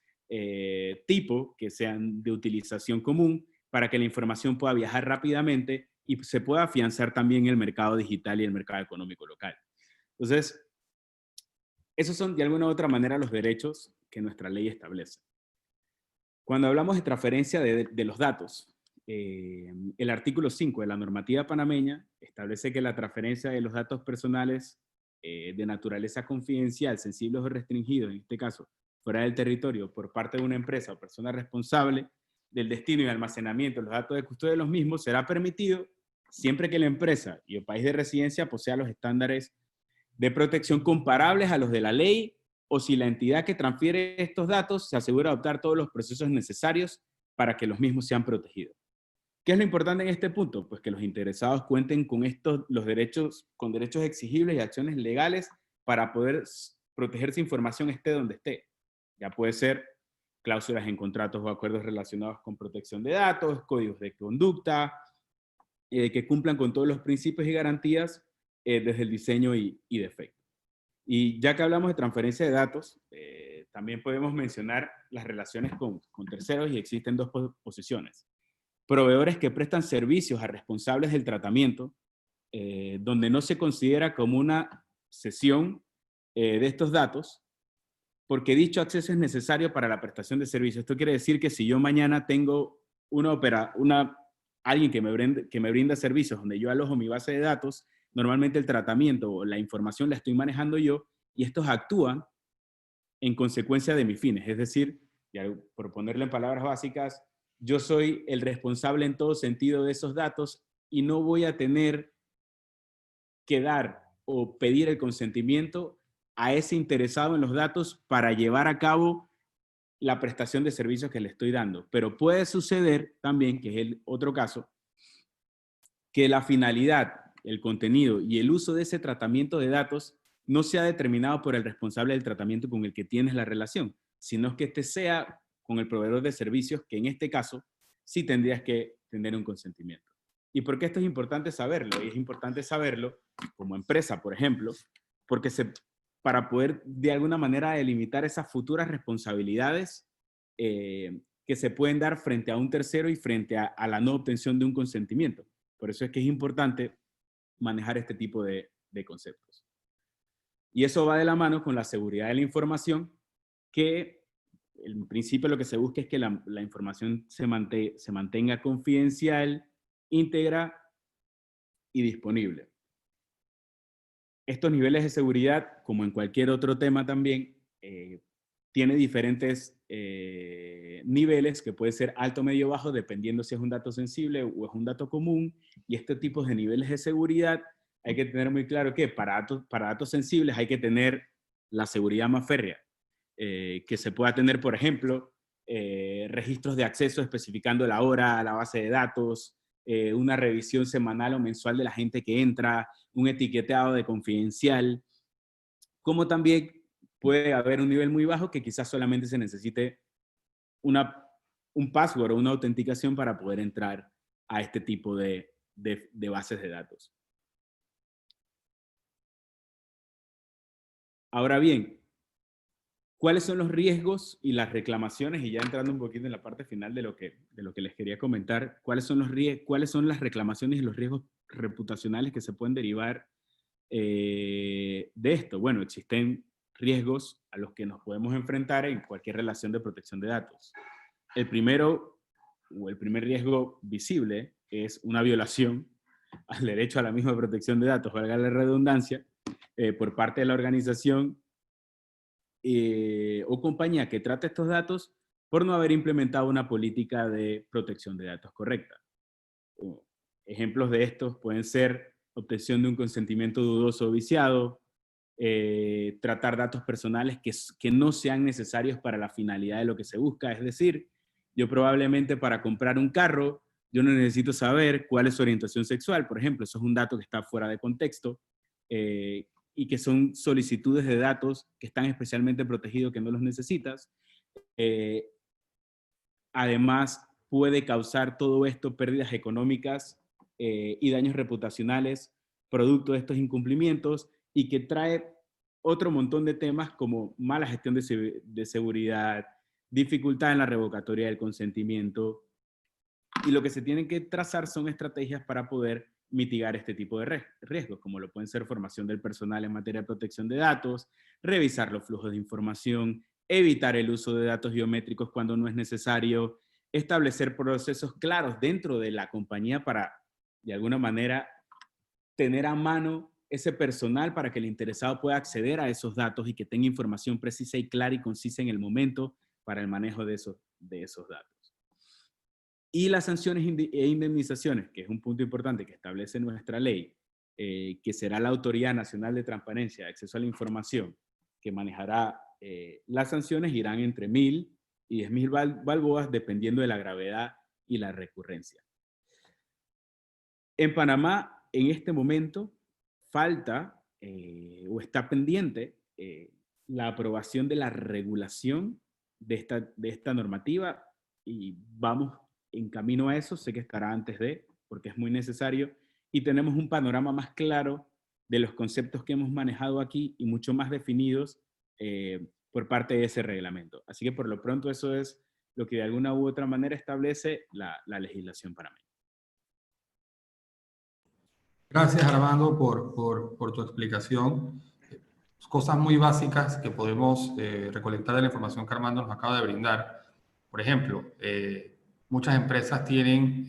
tipo que sean de utilización común, para que la información pueda viajar rápidamente y se pueda afianzar también el mercado digital y el mercado económico local. Entonces, esos son de alguna u otra manera los derechos que nuestra ley establece. Cuando hablamos de transferencia de los datos, el artículo 5 de la normativa panameña establece que la transferencia de los datos personales de naturaleza confidencial, sensibles o restringidos, en este caso, fuera del territorio, por parte de una empresa o persona responsable del destino y almacenamiento de los datos de custodia de los mismos, será permitido siempre que la empresa y el país de residencia posea los estándares de protección comparables a los de la ley, o si la entidad que transfiere estos datos se asegura adoptar todos los procesos necesarios para que los mismos sean protegidos. ¿Qué es lo importante en este punto? Pues que los interesados cuenten con derechos exigibles y acciones legales para poder proteger su información esté donde esté. Ya puede ser cláusulas en contratos o acuerdos relacionados con protección de datos, códigos de conducta, que cumplan con todos los principios y garantías desde el diseño y defecto. Y ya que hablamos de transferencia de datos, también podemos mencionar las relaciones con terceros y existen dos posiciones. Proveedores que prestan servicios a responsables del tratamiento, donde no se considera como una cesión de estos datos, porque dicho acceso es necesario para la prestación de servicios. Esto quiere decir que si yo mañana tengo alguien que me brinda servicios donde yo alojo mi base de datos, normalmente el tratamiento o la información la estoy manejando yo y estos actúan en consecuencia de mis fines. Es decir, por ponerlo en palabras básicas, yo soy el responsable en todo sentido de esos datos y no voy a tener que dar o pedir el consentimiento a ese interesado en los datos para llevar a cabo la prestación de servicios que le estoy dando. Pero puede suceder también, que es el otro caso, que la finalidad, el contenido y el uso de ese tratamiento de datos no sea determinado por el responsable del tratamiento con el que tienes la relación, sino que este sea con el proveedor de servicios, que en este caso sí tendrías que tener un consentimiento. ¿Y por qué esto es importante saberlo? Y es importante saberlo como empresa, por ejemplo, porque para poder de alguna manera delimitar esas futuras responsabilidades que se pueden dar frente a un tercero y frente a la no obtención de un consentimiento. Por eso es que es importante manejar este tipo de conceptos. Y eso va de la mano con la seguridad de la información, que en principio lo que se busca es que la información se mantenga confidencial, íntegra y disponible. Estos niveles de seguridad, como en cualquier otro tema también, tiene diferentes niveles, que puede ser alto, medio, bajo, dependiendo si es un dato sensible o es un dato común. Y estos tipos de niveles de seguridad hay que tener muy claro que para datos sensibles hay que tener la seguridad más férrea, que se pueda tener, por ejemplo, registros de acceso especificando la hora, la base de datos, una revisión semanal o mensual de la gente que entra, un etiquetado de confidencial, como también puede haber un nivel muy bajo que quizás solamente se necesite un password o una autenticación para poder entrar a este tipo de bases de datos. Ahora bien, ¿cuáles son los riesgos y las reclamaciones? Y ya entrando un poquito en la parte final de lo que les quería comentar, ¿cuáles son las reclamaciones y los riesgos reputacionales que se pueden derivar de esto? Bueno, existen riesgos a los que nos podemos enfrentar en cualquier relación de protección de datos. El primer riesgo visible es una violación al derecho a la misma protección de datos, valga la redundancia, por parte de la organización o compañía que trata estos datos por no haber implementado una política de protección de datos correcta. Ejemplos de estos pueden ser obtención de un consentimiento dudoso o viciado, tratar datos personales que no sean necesarios para la finalidad de lo que se busca. Es decir, yo probablemente para comprar un carro, yo no necesito saber cuál es su orientación sexual, por ejemplo. Eso es un dato que está fuera de contexto y que son solicitudes de datos que están especialmente protegidos, que no los necesitas. Además, puede causar todo esto pérdidas económicas y daños reputacionales producto de estos incumplimientos, y que trae otro montón de temas como mala gestión de seguridad, dificultad en la revocatoria del consentimiento, y lo que se tienen que trazar son estrategias para poder mitigar este tipo de riesgos, como lo pueden ser formación del personal en materia de protección de datos, revisar los flujos de información, evitar el uso de datos biométricos cuando no es necesario, establecer procesos claros dentro de la compañía para, de alguna manera, tener a mano ese personal para que el interesado pueda acceder a esos datos y que tenga información precisa y clara y concisa en el momento para el manejo de esos datos. Y las sanciones e indemnizaciones, que es un punto importante que establece nuestra ley, que será la Autoridad Nacional de Transparencia de Acceso a la Información, que manejará las sanciones, irán entre 1.000 y 10.000 balboas, dependiendo de la gravedad y la recurrencia. En Panamá, en este momento, falta o está pendiente la aprobación de la regulación de esta normativa, y vamos en camino a eso. Sé que estará antes porque es muy necesario, y tenemos un panorama más claro de los conceptos que hemos manejado aquí y mucho más definidos por parte de ese reglamento. Así que por lo pronto eso es lo que de alguna u otra manera establece la legislación panameña. Gracias, Armando, por tu explicación. Cosas muy básicas que podemos recolectar de la información que Armando nos acaba de brindar. Por ejemplo, muchas empresas tienen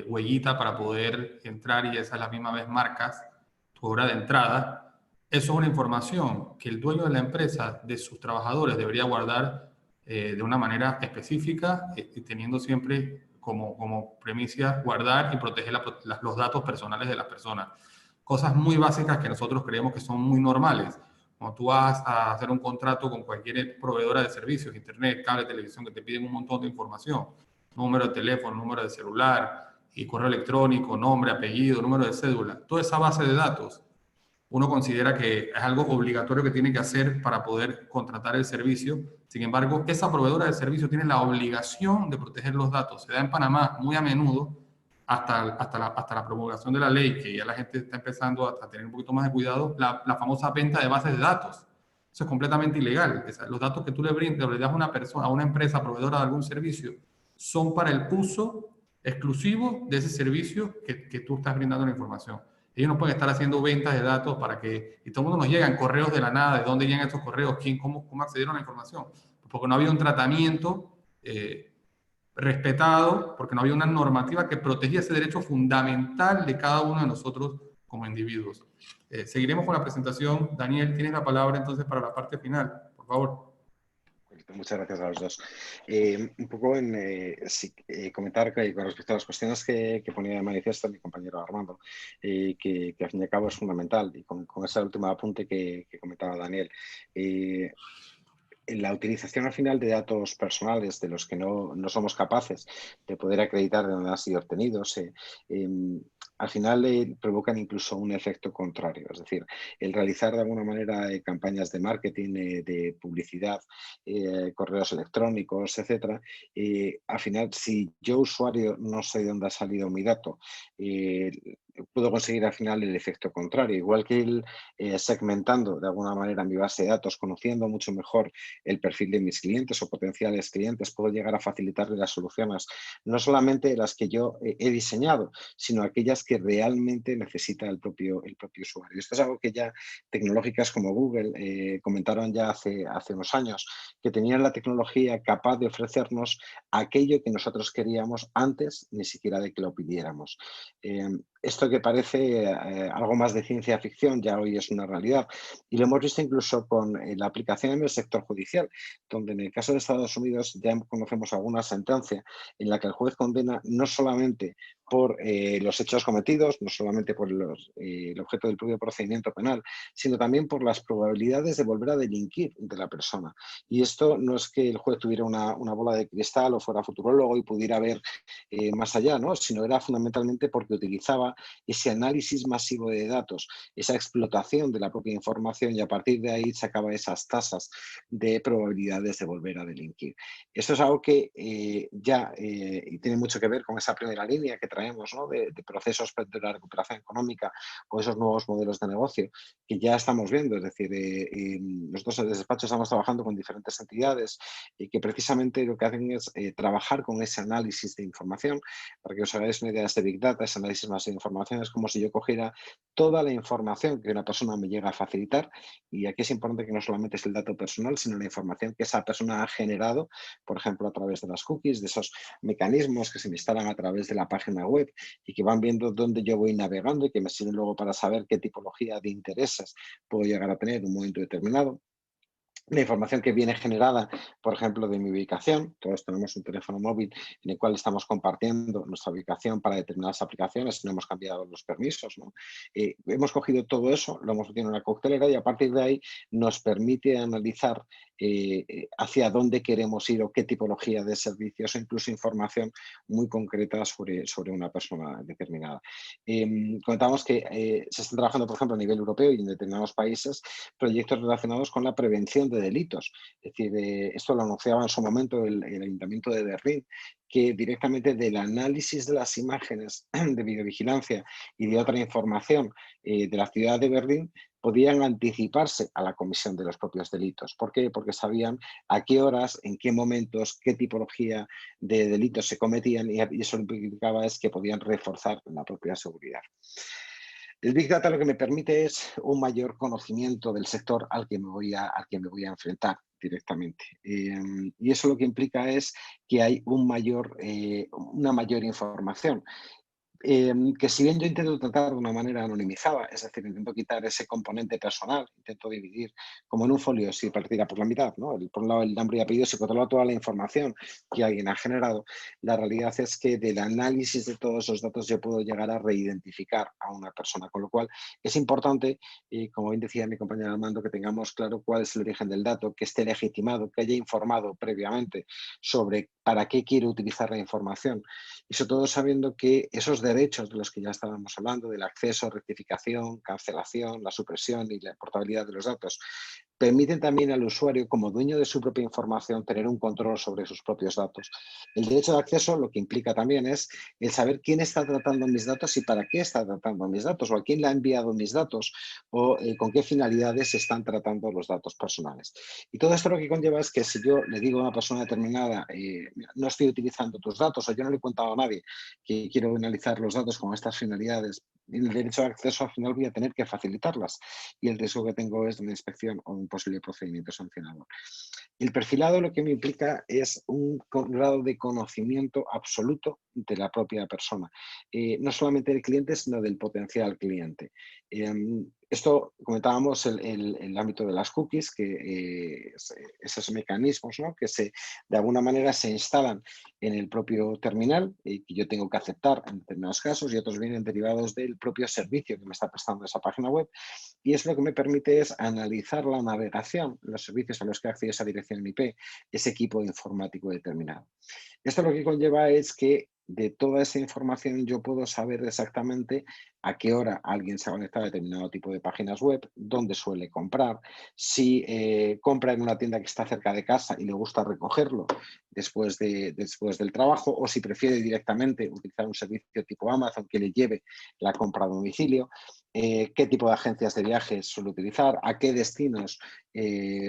huellita para poder entrar, y esas a la misma vez marcas tu hora de entrada. Eso es una información que el dueño de la empresa, de sus trabajadores, debería guardar de una manera específica, teniendo siempre como premisa guardar y proteger los datos personales de las personas. Cosas muy básicas que nosotros creemos que son muy normales. Cuando tú vas a hacer un contrato con cualquier proveedora de servicios, internet, cable, televisión, que te piden un montón de información, número de teléfono, número de celular, y correo electrónico, nombre, apellido, número de cédula, toda esa base de datos, uno considera que es algo obligatorio que tiene que hacer para poder contratar el servicio. Sin embargo, esa proveedora de servicio tiene la obligación de proteger los datos. Se da en Panamá muy a menudo, hasta la promulgación de la ley, que ya la gente está empezando a tener un poquito más de cuidado, la famosa venta de bases de datos. Eso es completamente ilegal. Los datos que tú le brindas, le das a una persona, a una empresa proveedora de algún servicio, son para el uso exclusivo de ese servicio que tú estás brindando la información. Ellos no pueden estar haciendo ventas de datos para que, y todo el mundo nos llegan correos de la nada, de dónde llegan estos correos, cómo accedieron a la información, porque no había un tratamiento respetado, porque no había una normativa que protegía ese derecho fundamental de cada uno de nosotros como individuos. Seguiremos con la presentación. Daniel, tienes la palabra entonces para la parte final, por favor. Muchas gracias a los dos. Un poco comentar que con respecto a las cuestiones que ponía de manifiesto mi compañero Armando, que al fin y al cabo es fundamental, y con ese último apunte que comentaba Daniel. La utilización al final de datos personales de los que no somos capaces de poder acreditar de dónde han sido obtenidos, al final provocan incluso un efecto contrario. Es decir, el realizar de alguna manera campañas de marketing, de publicidad, correos electrónicos, etcétera, al final, si yo usuario no sé de dónde ha salido mi dato, puedo conseguir al final el efecto contrario. Igual que segmentando de alguna manera mi base de datos, conociendo mucho mejor el perfil de mis clientes o potenciales clientes, puedo llegar a facilitarle las soluciones, no solamente las que yo he diseñado, sino aquellas que realmente necesita el propio usuario. Esto es algo que ya tecnológicas como Google comentaron ya hace unos años, que tenían la tecnología capaz de ofrecernos aquello que nosotros queríamos antes ni siquiera de que lo pidiéramos. Esto que parece algo más de ciencia ficción ya hoy es una realidad, y lo hemos visto incluso con la aplicación en el sector judicial, donde en el caso de Estados Unidos ya conocemos alguna sentencia en la que el juez condena no solamente por los hechos cometidos, no solamente por el objeto del propio procedimiento penal, sino también por las probabilidades de volver a delinquir de la persona. Y esto no es que el juez tuviera una bola de cristal o fuera futurólogo y pudiera ver más allá, ¿no? Sino era fundamentalmente porque utilizaba ese análisis masivo de datos, esa explotación de la propia información, y a partir de ahí sacaba esas tasas de probabilidades de volver a delinquir. Esto es algo que y tiene mucho que ver con esa primera línea que traemos, ¿no? de procesos de la recuperación económica o esos nuevos modelos de negocio que ya estamos viendo. Es decir, nosotros en el despacho estamos trabajando con diferentes entidades que precisamente lo que hacen es trabajar con ese análisis de información. Para que os hagáis una idea de este Big Data, ese análisis masivo de información es como si yo cogiera toda la información que una persona me llega a facilitar, y aquí es importante que no solamente es el dato personal, sino la información que esa persona ha generado, por ejemplo, a través de las cookies, de esos mecanismos que se me instalan a través de la página web y que van viendo dónde yo voy navegando y que me sirven luego para saber qué tipología de intereses puedo llegar a tener en un momento determinado. La información que viene generada, por ejemplo, de mi ubicación. Todos tenemos un teléfono móvil en el cual estamos compartiendo nuestra ubicación para determinadas aplicaciones, no hemos cambiado los permisos, ¿no? Hemos cogido todo eso, lo hemos metido en una coctelera y a partir de ahí nos permite analizar hacia dónde queremos ir o qué tipología de servicios o incluso información muy concreta sobre una persona determinada. Comentábamos que se están trabajando, por ejemplo, a nivel europeo y en determinados países, proyectos relacionados con la prevención de delitos. Es decir, esto lo anunciaba en su momento el Ayuntamiento de Berlín, que directamente del análisis de las imágenes de videovigilancia y de otra información de la ciudad de Berlín podían anticiparse a la comisión de los propios delitos. ¿Por qué? Porque sabían a qué horas, en qué momentos, qué tipología de delitos se cometían, y eso lo que implicaba es que podían reforzar la propia seguridad. El Big Data lo que me permite es un mayor conocimiento del sector al que me voy a enfrentar directamente. Y eso lo que implica es que hay una mayor información. Que si bien yo intento tratar de una manera anonimizada, es decir, intento quitar ese componente personal, intento dividir como en un folio, si partiera por la mitad, ¿no? Por un lado el nombre y apellidos, y por otro lado toda la información que alguien ha generado. La realidad es que del análisis de todos esos datos yo puedo llegar a reidentificar a una persona, con lo cual es importante, como bien decía mi compañero Armando, que tengamos claro cuál es el origen del dato, que esté legitimado, que haya informado previamente sobre para qué quiere utilizar la información, y sobre todo sabiendo que esos derechos de los que ya estábamos hablando, del acceso, rectificación, cancelación, la supresión y la portabilidad de los datos, permiten también al usuario, como dueño de su propia información, tener un control sobre sus propios datos. El derecho de acceso lo que implica también es el saber quién está tratando mis datos y para qué está tratando mis datos, o a quién le ha enviado mis datos, o con qué finalidades se están tratando los datos personales. Y todo esto lo que conlleva es que si yo le digo a una persona determinada, no estoy utilizando tus datos, o yo no le he contado a nadie que quiero analizar los datos con estas finalidades, en el derecho de acceso al final voy a tener que facilitarlas, y el riesgo que tengo es de una inspección o un posible procedimiento sancionador. El perfilado lo que me implica es un grado de conocimiento absoluto de la propia persona, no solamente del cliente, sino del potencial cliente. Esto comentábamos el ámbito de las cookies, que esos mecanismos, ¿no?, que de alguna manera se instalan en el propio terminal y que yo tengo que aceptar en determinados casos, y otros vienen derivados del propio servicio que me está prestando esa página web. Y es lo que me permite es analizar la navegación, los servicios a los que accede esa dirección IP, ese equipo informático determinado. Esto lo que conlleva es que de toda esa información yo puedo saber exactamente a qué hora alguien se ha conectado a determinado tipo de páginas web, dónde suele comprar, si compra en una tienda que está cerca de casa y le gusta recogerlo después del trabajo, o si prefiere directamente utilizar un servicio tipo Amazon que le lleve la compra a domicilio, qué tipo de agencias de viajes suele utilizar, a qué destinos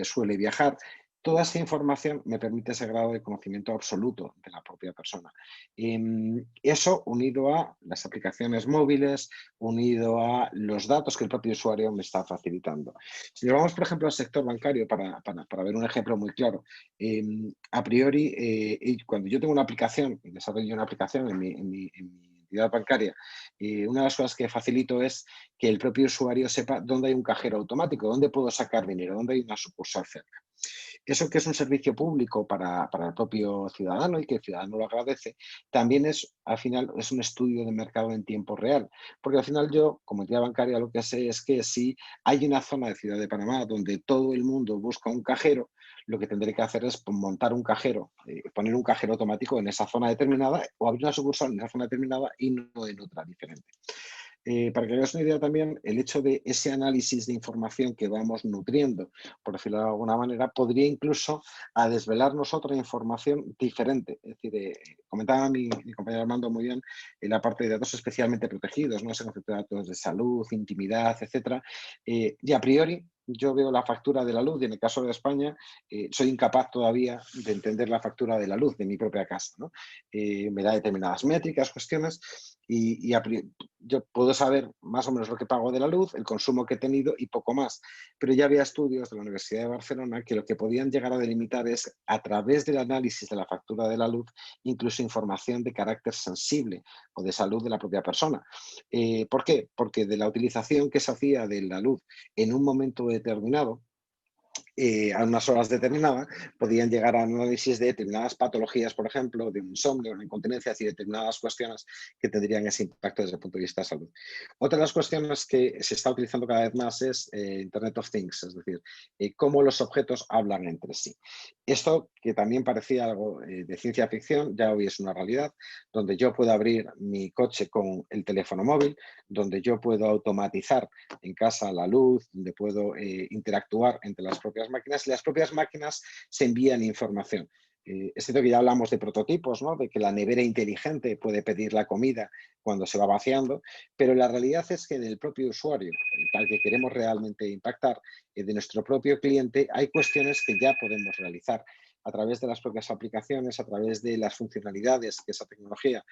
suele viajar. Toda esa información me permite ese grado de conocimiento absoluto de la propia persona. Eso unido a las aplicaciones móviles, unido a los datos que el propio usuario me está facilitando. Si nos vamos, por ejemplo, al sector bancario, para ver un ejemplo muy claro, a priori, cuando yo tengo una aplicación, y desarrollo una aplicación en mi entidad bancaria, una de las cosas que facilito es que el propio usuario sepa dónde hay un cajero automático, dónde puedo sacar dinero, dónde hay una sucursal cerca. Eso, que es un servicio público para el propio ciudadano y que el ciudadano lo agradece, también al final es un estudio de mercado en tiempo real, porque al final yo, como entidad bancaria, lo que sé es que si hay una zona de Ciudad de Panamá donde todo el mundo busca un cajero, lo que tendré que hacer es montar un cajero, poner un cajero automático en esa zona determinada, o abrir una sucursal en esa zona determinada y no en otra diferente. Para que veas una idea también, el hecho de ese análisis de información que vamos nutriendo, por decirlo de alguna manera, podría incluso a desvelarnos otra información diferente. Es decir, comentaba mi compañero Armando muy bien en la parte de datos especialmente protegidos, ¿no? Ese concepto de datos de salud, intimidad, etcétera. Y a priori, yo veo la factura de la luz, y en el caso de España, soy incapaz todavía de entender la factura de la luz de mi propia casa, ¿no? Me da determinadas métricas, cuestiones, y yo puedo saber más o menos lo que pago de la luz, el consumo que he tenido y poco más. Pero ya había estudios de la Universidad de Barcelona que lo que podían llegar a delimitar es, a través del análisis de la factura de la luz, incluso información de carácter sensible o de salud de la propia persona. ¿Por qué? Porque de la utilización que se hacía de la luz en un momento determinado, a unas horas determinadas, podían llegar a análisis de determinadas patologías, por ejemplo, de un insomnio, una incontinencia, y determinadas cuestiones que tendrían ese impacto desde el punto de vista de salud. Otra de las cuestiones que se está utilizando cada vez más es Internet of Things, es decir, cómo los objetos hablan entre sí. Esto, que también parecía algo de ciencia ficción, ya hoy es una realidad, donde yo puedo abrir mi coche con el teléfono móvil, donde yo puedo automatizar en casa la luz, donde puedo interactuar entre las propias máquinas, y las propias máquinas se envían información. Es cierto que ya hablamos de prototipos, ¿no? De que la nevera inteligente puede pedir la comida cuando se va vaciando, pero la realidad es que del propio usuario, al que queremos realmente impactar, de nuestro propio cliente, hay cuestiones que ya podemos realizar a través de las propias aplicaciones, a través de las funcionalidades que esa tecnología,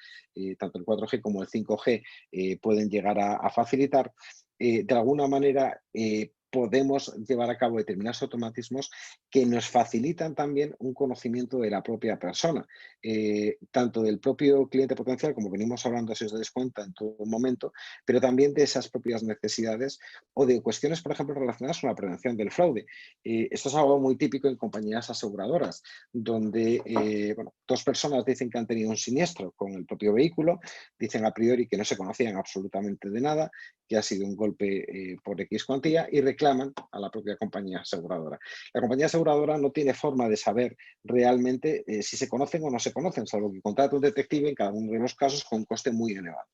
tanto el 4G como el 5G, pueden llegar a facilitar. De alguna manera, podemos llevar a cabo determinados automatismos que nos facilitan también un conocimiento de la propia persona, tanto del propio cliente potencial, como venimos hablando, si os dais cuenta, en todo momento, pero también de esas propias necesidades o de cuestiones, por ejemplo, relacionadas con la prevención del fraude. Esto es algo muy típico en compañías aseguradoras, donde dos personas dicen que han tenido un siniestro con el propio vehículo, dicen a priori que no se conocían absolutamente de nada, que ha sido un golpe por X cuantía, y reclaman a la propia compañía aseguradora. La compañía aseguradora no tiene forma de saber realmente si se conocen o no se conocen, salvo que contrata un detective en cada uno de los casos con un coste muy elevado.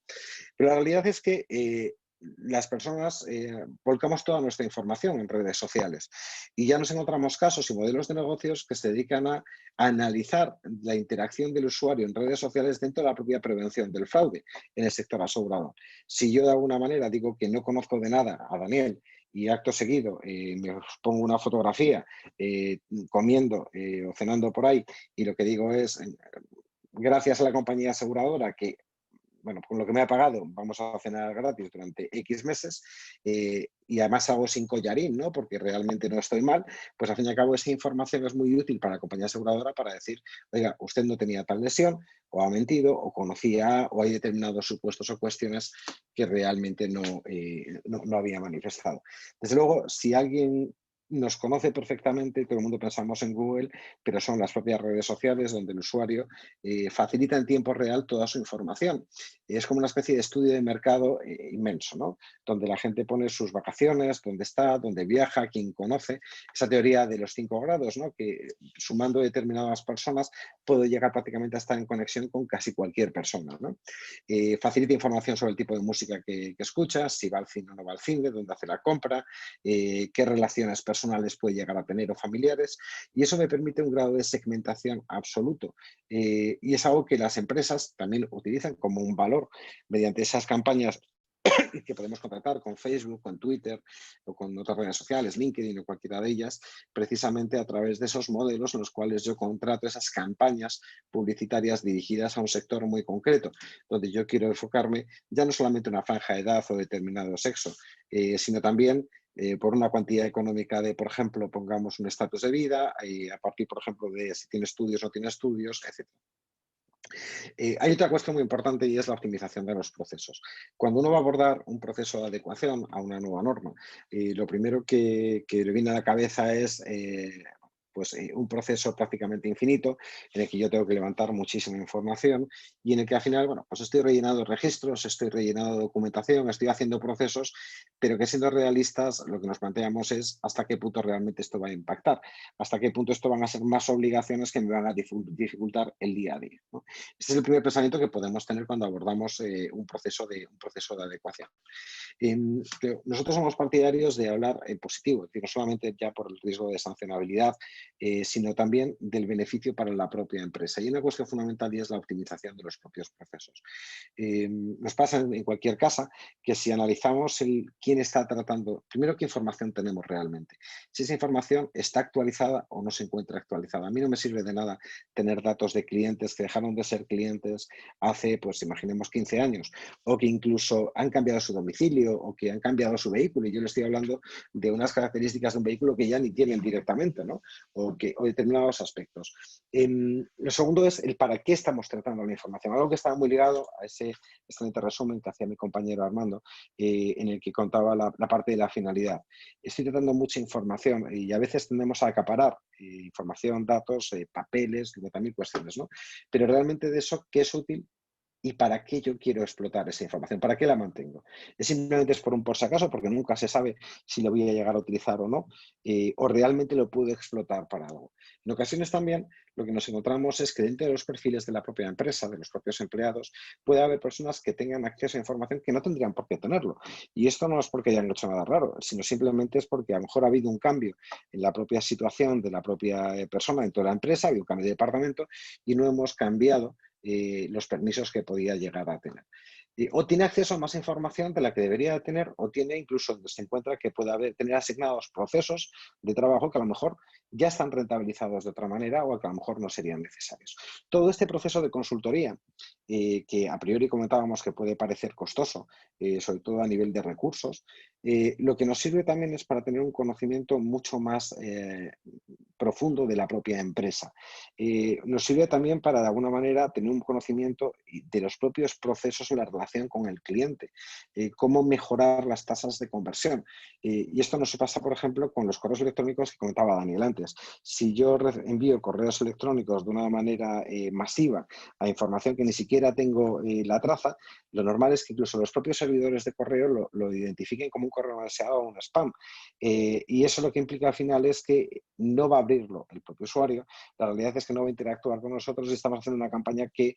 Pero la realidad es que las personas volcamos toda nuestra información en redes sociales y ya nos encontramos casos y modelos de negocios que se dedican a analizar la interacción del usuario en redes sociales dentro de la propia prevención del fraude en el sector asegurador. Si yo de alguna manera digo que no conozco de nada a Daniel y acto seguido me pongo una fotografía comiendo o cenando por ahí y lo que digo es, gracias a la compañía aseguradora que bueno, con lo que me ha pagado, vamos a cenar gratis durante X meses y además hago sin collarín, ¿no? Porque realmente no estoy mal, pues al fin y al cabo esa información es muy útil para la compañía aseguradora para decir, oiga, usted no tenía tal lesión, o ha mentido, o conocía, o hay determinados supuestos o cuestiones que realmente no había manifestado. Desde luego, si alguien nos conoce perfectamente, todo el mundo pensamos en Google, pero son las propias redes sociales donde el usuario facilita en tiempo real toda su información. Es como una especie de estudio de mercado inmenso, ¿no? Donde la gente pone sus vacaciones, dónde está, dónde viaja, quién conoce. Esa teoría de los 5 grados, ¿no? Que sumando determinadas personas puedo llegar prácticamente a estar en conexión con casi cualquier persona, ¿no? Facilita información sobre el tipo de música que escuchas, si va al cine o no va al cine, dónde hace la compra, qué relaciones personales puede llegar a tener o familiares. Y eso me permite un grado de segmentación absoluto. Y es algo que las empresas también utilizan como un valor mediante esas campañas que podemos contratar con Facebook, con Twitter o con otras redes sociales, LinkedIn o cualquiera de ellas, precisamente a través de esos modelos en los cuales yo contrato esas campañas publicitarias dirigidas a un sector muy concreto, donde yo quiero enfocarme ya no solamente en una franja de edad o determinado sexo, sino también por una cuantía económica de, por ejemplo, pongamos un estatus de vida, a partir, por ejemplo, de si tiene estudios o no tiene estudios, etc. Hay otra cuestión muy importante y es la optimización de los procesos. Cuando uno va a abordar un proceso de adecuación a una nueva norma, lo primero que le viene a la cabeza es un proceso prácticamente infinito en el que yo tengo que levantar muchísima información y en el que al final, bueno, pues estoy rellenando registros, estoy rellenando documentación, estoy haciendo procesos, pero que siendo realistas lo que nos planteamos es hasta qué punto realmente esto va a impactar, hasta qué punto esto van a ser más obligaciones que me van a dificultar el día a día, ¿no? Este es el primer pensamiento que podemos tener cuando abordamos un proceso de adecuación. Nosotros somos partidarios de hablar en positivo, es decir, no solamente ya por el riesgo de sancionabilidad, sino también del beneficio para la propia empresa. Y una cuestión fundamental y es la optimización de los propios procesos. Nos pasa en cualquier casa que si analizamos quién está tratando, primero qué información tenemos realmente, si esa información está actualizada o no se encuentra actualizada. A mí no me sirve de nada tener datos de clientes que dejaron de ser clientes hace, pues imaginemos, 15 años, o que incluso han cambiado su domicilio o que han cambiado su vehículo. Y yo le estoy hablando de unas características de un vehículo que ya ni tienen directamente, ¿no? O determinados aspectos. Lo segundo es el para qué estamos tratando la información. Algo que estaba muy ligado a ese excelente resumen que hacía mi compañero Armando, en el que contaba la parte de la finalidad. Estoy tratando mucha información y a veces tendemos a acaparar información, datos, papeles, 50.000 cuestiones, ¿no? Pero realmente de eso, ¿qué es útil? ¿Y para qué yo quiero explotar esa información? ¿Para qué la mantengo? ¿Es simplemente es por si acaso, porque nunca se sabe si lo voy a llegar a utilizar o no? ¿O realmente lo puedo explotar para algo? En ocasiones también lo que nos encontramos es que dentro de los perfiles de la propia empresa, de los propios empleados, puede haber personas que tengan acceso a información que no tendrían por qué tenerlo. Y esto no es porque hayan hecho nada raro, sino simplemente es porque a lo mejor ha habido un cambio en la propia situación de la propia persona dentro de la empresa, ha habido un cambio de departamento y no hemos cambiado los permisos que podía llegar a tener. O tiene acceso a más información de la que debería tener, o tiene incluso donde se encuentra que puede tener asignados procesos de trabajo que a lo mejor ya están rentabilizados de otra manera o que a lo mejor no serían necesarios. Todo este proceso de consultoría, que a priori comentábamos que puede parecer costoso, sobre todo a nivel de recursos, lo que nos sirve también es para tener un conocimiento mucho más profundo de la propia empresa. Nos sirve también para, de alguna manera, tener un conocimiento de los propios procesos en la relación con el cliente, cómo mejorar las tasas de conversión. Y esto nos pasa, por ejemplo, con los correos electrónicos que comentaba Daniel antes. Si yo envío correos electrónicos de una manera masiva a información que ni siquiera tengo la traza, lo normal es que incluso los propios servidores de correo lo identifiquen como un correo no deseado o un spam. Y eso lo que implica al final es que no va a abrirlo el propio usuario, la realidad es que no va a interactuar con nosotros y estamos haciendo una campaña que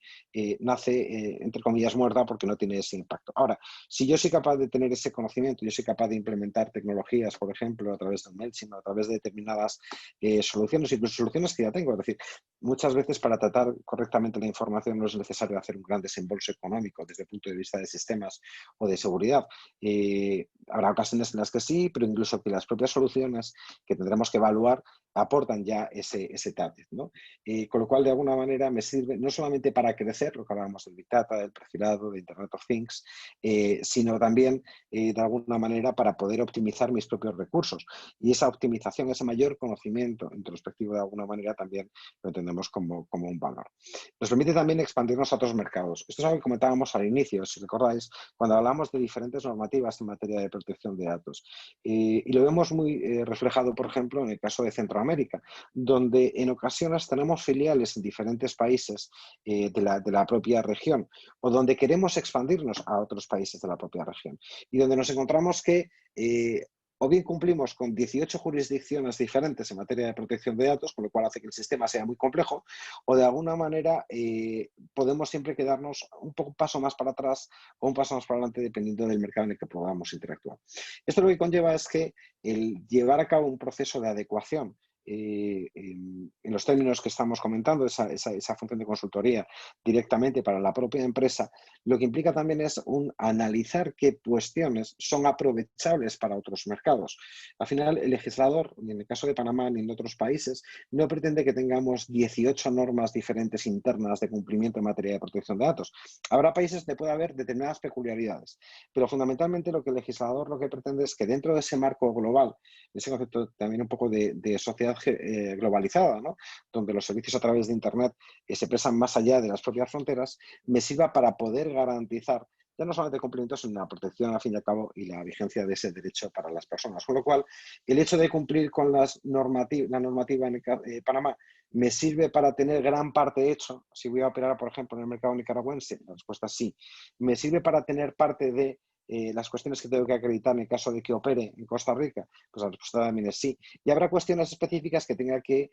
nace, entre comillas, muerta porque no tiene ese impacto. Ahora, si yo soy capaz de tener ese conocimiento, yo soy capaz de implementar tecnologías, por ejemplo, a través de un MailChimp, a través de determinadas soluciones, incluso soluciones que ya tengo, es decir, muchas veces para tratar correctamente la información no es necesario hacer un gran desembolso económico desde el punto de vista de sistemas o de seguridad. Habrá ocasiones en las que sí, pero incluso que las propias soluciones que tendremos que evaluar aportan ya ese target, ¿no? Con lo cual, de alguna manera, me sirve no solamente para crecer, lo que hablábamos del Big Data, del perfilado, de Internet of Things, sino también, de alguna manera, para poder optimizar mis propios recursos. Y esa optimización, ese mayor conocimiento introspectivo, de alguna manera, también lo entendemos como un valor. Nos permite también expandirnos a otros mercados. Esto es algo que comentábamos al inicio, si recordáis, cuando hablamos de diferentes normativas en materia de protección de datos. Y lo vemos muy reflejado, por ejemplo, en el caso de Centroamérica, donde en ocasiones tenemos filiales en diferentes países de la propia región, o donde queremos expandirnos a otros países de la propia región, y donde nos encontramos que o bien cumplimos con 18 jurisdicciones diferentes en materia de protección de datos, con lo cual hace que el sistema sea muy complejo, o de alguna manera podemos siempre quedarnos un paso más para atrás o un paso más para adelante dependiendo del mercado en el que podamos interactuar. Esto lo que conlleva es que el llevar a cabo un proceso de adecuación en los términos que estamos comentando, esa función de consultoría directamente para la propia empresa, lo que implica también es analizar qué cuestiones son aprovechables para otros mercados. Al final, el legislador, ni en el caso de Panamá ni en otros países, no pretende que tengamos 18 normas diferentes internas de cumplimiento en materia de protección de datos. Habrá países donde puede haber determinadas peculiaridades, pero fundamentalmente lo que el legislador lo que pretende es que dentro de ese marco global, ese concepto también un poco de sociedad globalizada, ¿no? Donde los servicios a través de Internet se prestan más allá de las propias fronteras, me sirva para poder garantizar ya no solamente el cumplimiento, sino la protección, al fin y al cabo, y la vigencia de ese derecho para las personas. Con lo cual, el hecho de cumplir con la normativa en Panamá me sirve para tener gran parte hecho. Si voy a operar, por ejemplo, en el mercado nicaragüense, la respuesta es sí. Me sirve para tener parte de las cuestiones que tengo que acreditar en el caso de que opere en Costa Rica, pues la respuesta también es sí. Y habrá cuestiones específicas que tenga que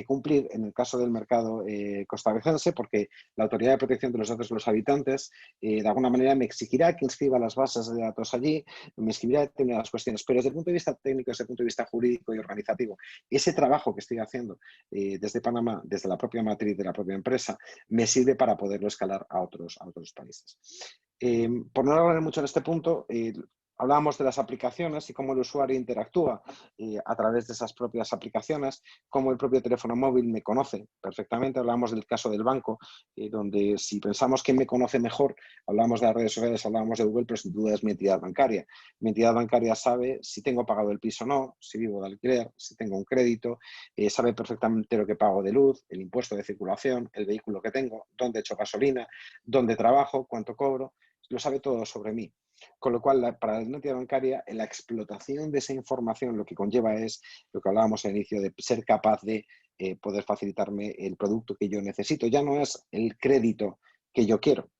cumplir en el caso del mercado costarricense, porque la Autoridad de Protección de los Datos de los Habitantes de alguna manera me exigirá que inscriba las bases de datos allí, me exigirá determinadas cuestiones, pero desde el punto de vista técnico, desde el punto de vista jurídico y organizativo, ese trabajo que estoy haciendo desde Panamá, desde la propia matriz de la propia empresa, me sirve para poderlo escalar a otros países. Por no hablar mucho en este punto, hablábamos de las aplicaciones y cómo el usuario interactúa a través de esas propias aplicaciones, cómo el propio teléfono móvil me conoce perfectamente. Hablábamos del caso del banco, donde si pensamos quién me conoce mejor, hablamos de las redes sociales, hablábamos de Google, pero sin duda es mi entidad bancaria. Mi entidad bancaria sabe si tengo pagado el piso o no, si vivo de alquiler, si tengo un crédito, sabe perfectamente lo que pago de luz, el impuesto de circulación, el vehículo que tengo, dónde echo gasolina, dónde trabajo, cuánto cobro. Lo sabe todo sobre mí. Con lo cual, para la entidad bancaria, la explotación de esa información lo que conlleva es lo que hablábamos al inicio de ser capaz de poder facilitarme el producto que yo necesito. Ya no es el crédito que yo quiero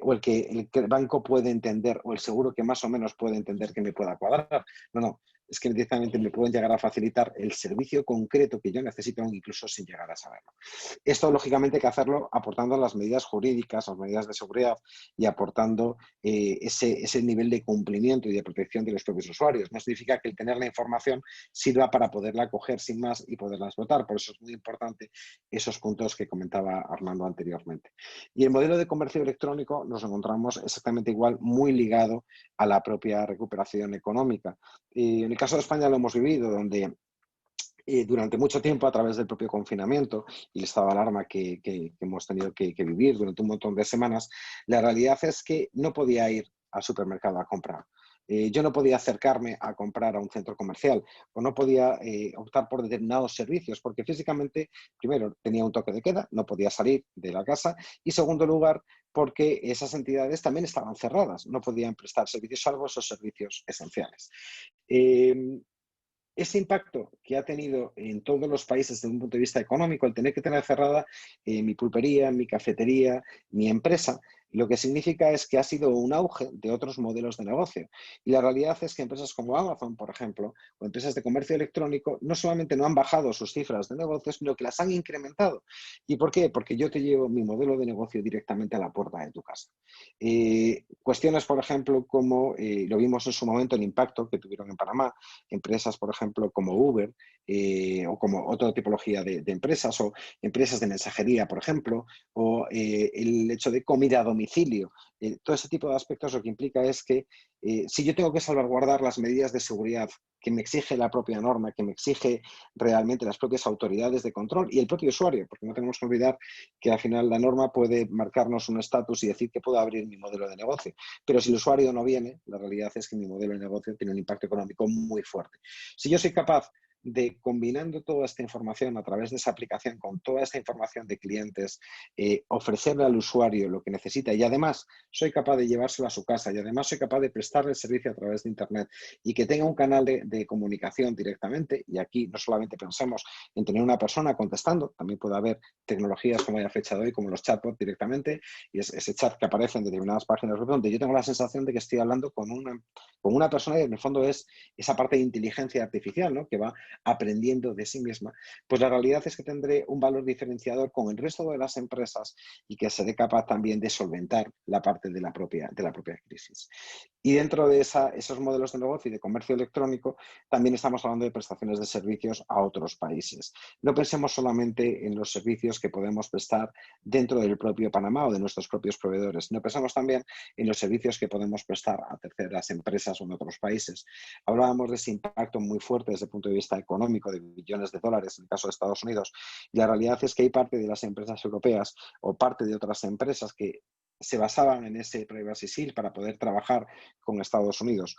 o el que el banco puede entender o el seguro que más o menos puede entender que me pueda cuadrar. No. Es que directamente me pueden llegar a facilitar el servicio concreto que yo necesito, incluso sin llegar a saberlo. Esto, lógicamente, hay que hacerlo aportando las medidas jurídicas, las medidas de seguridad y aportando ese nivel de cumplimiento y de protección de los propios usuarios. No significa que el tener la información sirva para poderla coger sin más y poderla explotar. Por eso es muy importante esos puntos que comentaba Armando anteriormente. Y el modelo de comercio electrónico nos encontramos exactamente igual, muy ligado a la propia recuperación económica. En el caso de España lo hemos vivido, donde durante mucho tiempo, a través del propio confinamiento y el estado de alarma que hemos tenido que vivir durante un montón de semanas, la realidad es que no podía ir al supermercado a comprar. Yo no podía acercarme a comprar a un centro comercial o no podía optar por determinados servicios porque físicamente, primero, tenía un toque de queda, no podía salir de la casa y, segundo lugar, porque esas entidades también estaban cerradas, no podían prestar servicios salvo esos servicios esenciales. Ese impacto que ha tenido en todos los países desde un punto de vista económico, el tener que tener cerrada mi pulpería, mi cafetería, mi empresa, Lo que significa es que ha sido un auge de otros modelos de negocio. Y la realidad es que empresas como Amazon, por ejemplo, o empresas de comercio electrónico, no solamente no han bajado sus cifras de negocio, sino que las han incrementado. ¿Y por qué? Porque yo te llevo mi modelo de negocio directamente a la puerta de tu casa. Cuestiones, por ejemplo, como lo vimos en su momento el impacto que tuvieron en Panamá, empresas, por ejemplo, como Uber, o como otra tipología de empresas, o empresas de mensajería, por ejemplo, o el hecho de comida a domicilio. Todo ese tipo de aspectos lo que implica es que si yo tengo que salvaguardar las medidas de seguridad que me exige la propia norma, que me exige realmente las propias autoridades de control y el propio usuario, porque no tenemos que olvidar que al final la norma puede marcarnos un estatus y decir que puedo abrir mi modelo de negocio, pero si el usuario no viene, la realidad es que mi modelo de negocio tiene un impacto económico muy fuerte. Si yo soy capaz de, combinando toda esta información a través de esa aplicación con toda esta información de clientes, ofrecerle al usuario lo que necesita y además soy capaz de llevárselo a su casa y además soy capaz de prestarle el servicio a través de Internet y que tenga un canal de comunicación directamente, y aquí no solamente pensemos en tener una persona contestando, también puede haber tecnologías como hay a fecha de hoy, como los chatbots directamente, y es ese chat que aparece en determinadas páginas web donde yo tengo la sensación de que estoy hablando con una persona y en el fondo es esa parte de inteligencia artificial, ¿no? Que va aprendiendo de sí misma, pues la realidad es que tendré un valor diferenciador con el resto de las empresas y que seré capaz también de solventar la parte de la propia crisis. Y dentro de esos modelos de negocio y de comercio electrónico, también estamos hablando de prestaciones de servicios a otros países. No pensemos solamente en los servicios que podemos prestar dentro del propio Panamá o de nuestros propios proveedores, no pensamos también en los servicios que podemos prestar a terceras empresas o en otros países. Hablábamos de ese impacto muy fuerte desde el punto de vista económico de billones de dólares en el caso de Estados Unidos, y la realidad es que hay parte de las empresas europeas o parte de otras empresas que se basaban en ese Privacy Shield para poder trabajar con Estados Unidos,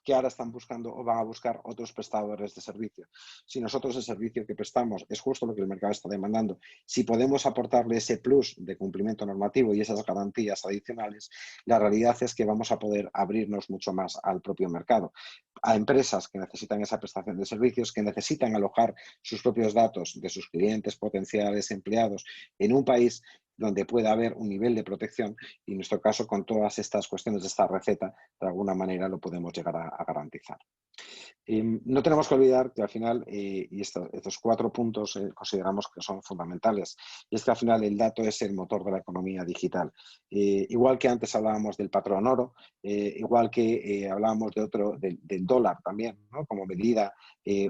que ahora están buscando o van a buscar otros prestadores de servicio. Si nosotros el servicio que prestamos es justo lo que el mercado está demandando, si podemos aportarle ese plus de cumplimiento normativo y esas garantías adicionales, la realidad es que vamos a poder abrirnos mucho más al propio mercado. A empresas que necesitan esa prestación de servicios, que necesitan alojar sus propios datos de sus clientes potenciales empleados en un país donde pueda haber un nivel de protección, y en nuestro caso con todas estas cuestiones de esta receta, de alguna manera lo podemos llegar a garantizar. No tenemos que olvidar que al final, y estos 4 puntos consideramos que son fundamentales, y es que al final el dato es el motor de la economía digital. Igual que antes hablábamos del patrón oro, igual que hablábamos del dólar también, ¿no? Como medida,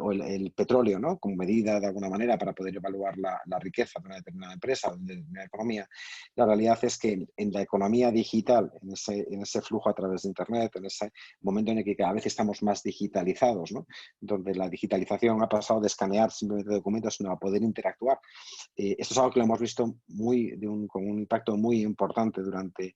o el petróleo, ¿no? Como medida de alguna manera para poder evaluar la riqueza de una determinada empresa, de una economía. La realidad es que en la economía digital, en ese flujo a través de Internet, en ese momento en el que cada vez estamos más digitalizados, ¿no? Donde la digitalización ha pasado de escanear simplemente documentos, sino a poder interactuar. Esto es algo que lo hemos visto con un impacto muy importante durante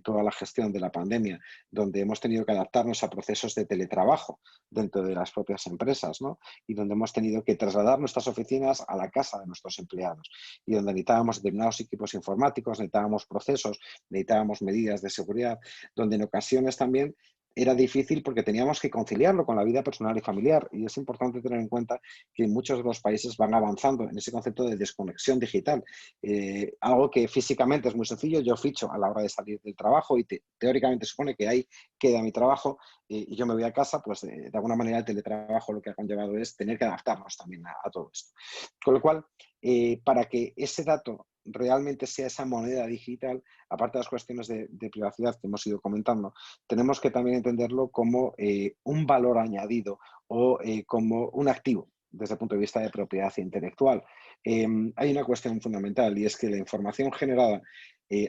toda la gestión de la pandemia, donde hemos tenido que adaptarnos a procesos de teletrabajo dentro de las propias empresas, ¿no? Y donde hemos tenido que trasladar nuestras oficinas a la casa de nuestros empleados, y donde necesitábamos determinados equipos informáticos, necesitábamos procesos, necesitábamos medidas de seguridad, donde en ocasiones también era difícil porque teníamos que conciliarlo con la vida personal y familiar, y es importante tener en cuenta que muchos de los países van avanzando en ese concepto de desconexión digital, algo que físicamente es muy sencillo. Yo ficho a la hora de salir del trabajo y teóricamente supone que ahí queda mi trabajo, y yo me voy a casa, pues de alguna manera el teletrabajo lo que ha conllevado es tener que adaptarnos también a todo esto. Con lo cual, para que ese dato realmente sea esa moneda digital, aparte de las cuestiones de privacidad que hemos ido comentando, tenemos que también entenderlo como un valor añadido o como un activo desde el punto de vista de propiedad intelectual. Hay una cuestión fundamental, y es que la información generada,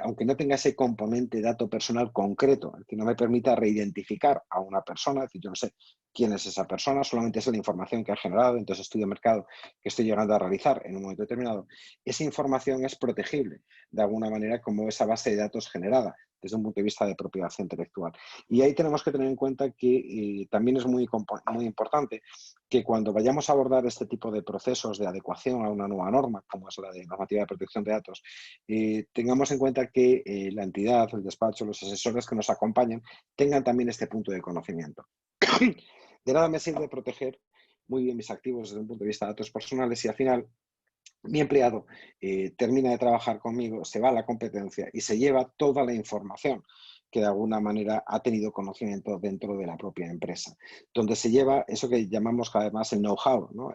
aunque no tenga ese componente dato personal concreto, que no me permita reidentificar a una persona, es decir, yo no sé quién es esa persona, solamente es la información que ha generado, entonces estudio de mercado que estoy llegando a realizar en un momento determinado, esa información es protegible de alguna manera como esa base de datos generada desde un punto de vista de propiedad intelectual. Y ahí tenemos que tener en cuenta que también es muy importante que cuando vayamos a abordar este tipo de procesos de adecuación a una nueva norma, como es la de normativa de protección de datos, tengamos en cuenta que la entidad, el despacho, los asesores que nos acompañan tengan también este punto de conocimiento. De nada me sirve proteger muy bien mis activos desde un punto de vista de datos personales si al final mi empleado termina de trabajar conmigo, se va a la competencia y se lleva toda la información que de alguna manera ha tenido conocimiento dentro de la propia empresa, donde se lleva eso que llamamos cada vez más el know-how, ¿no?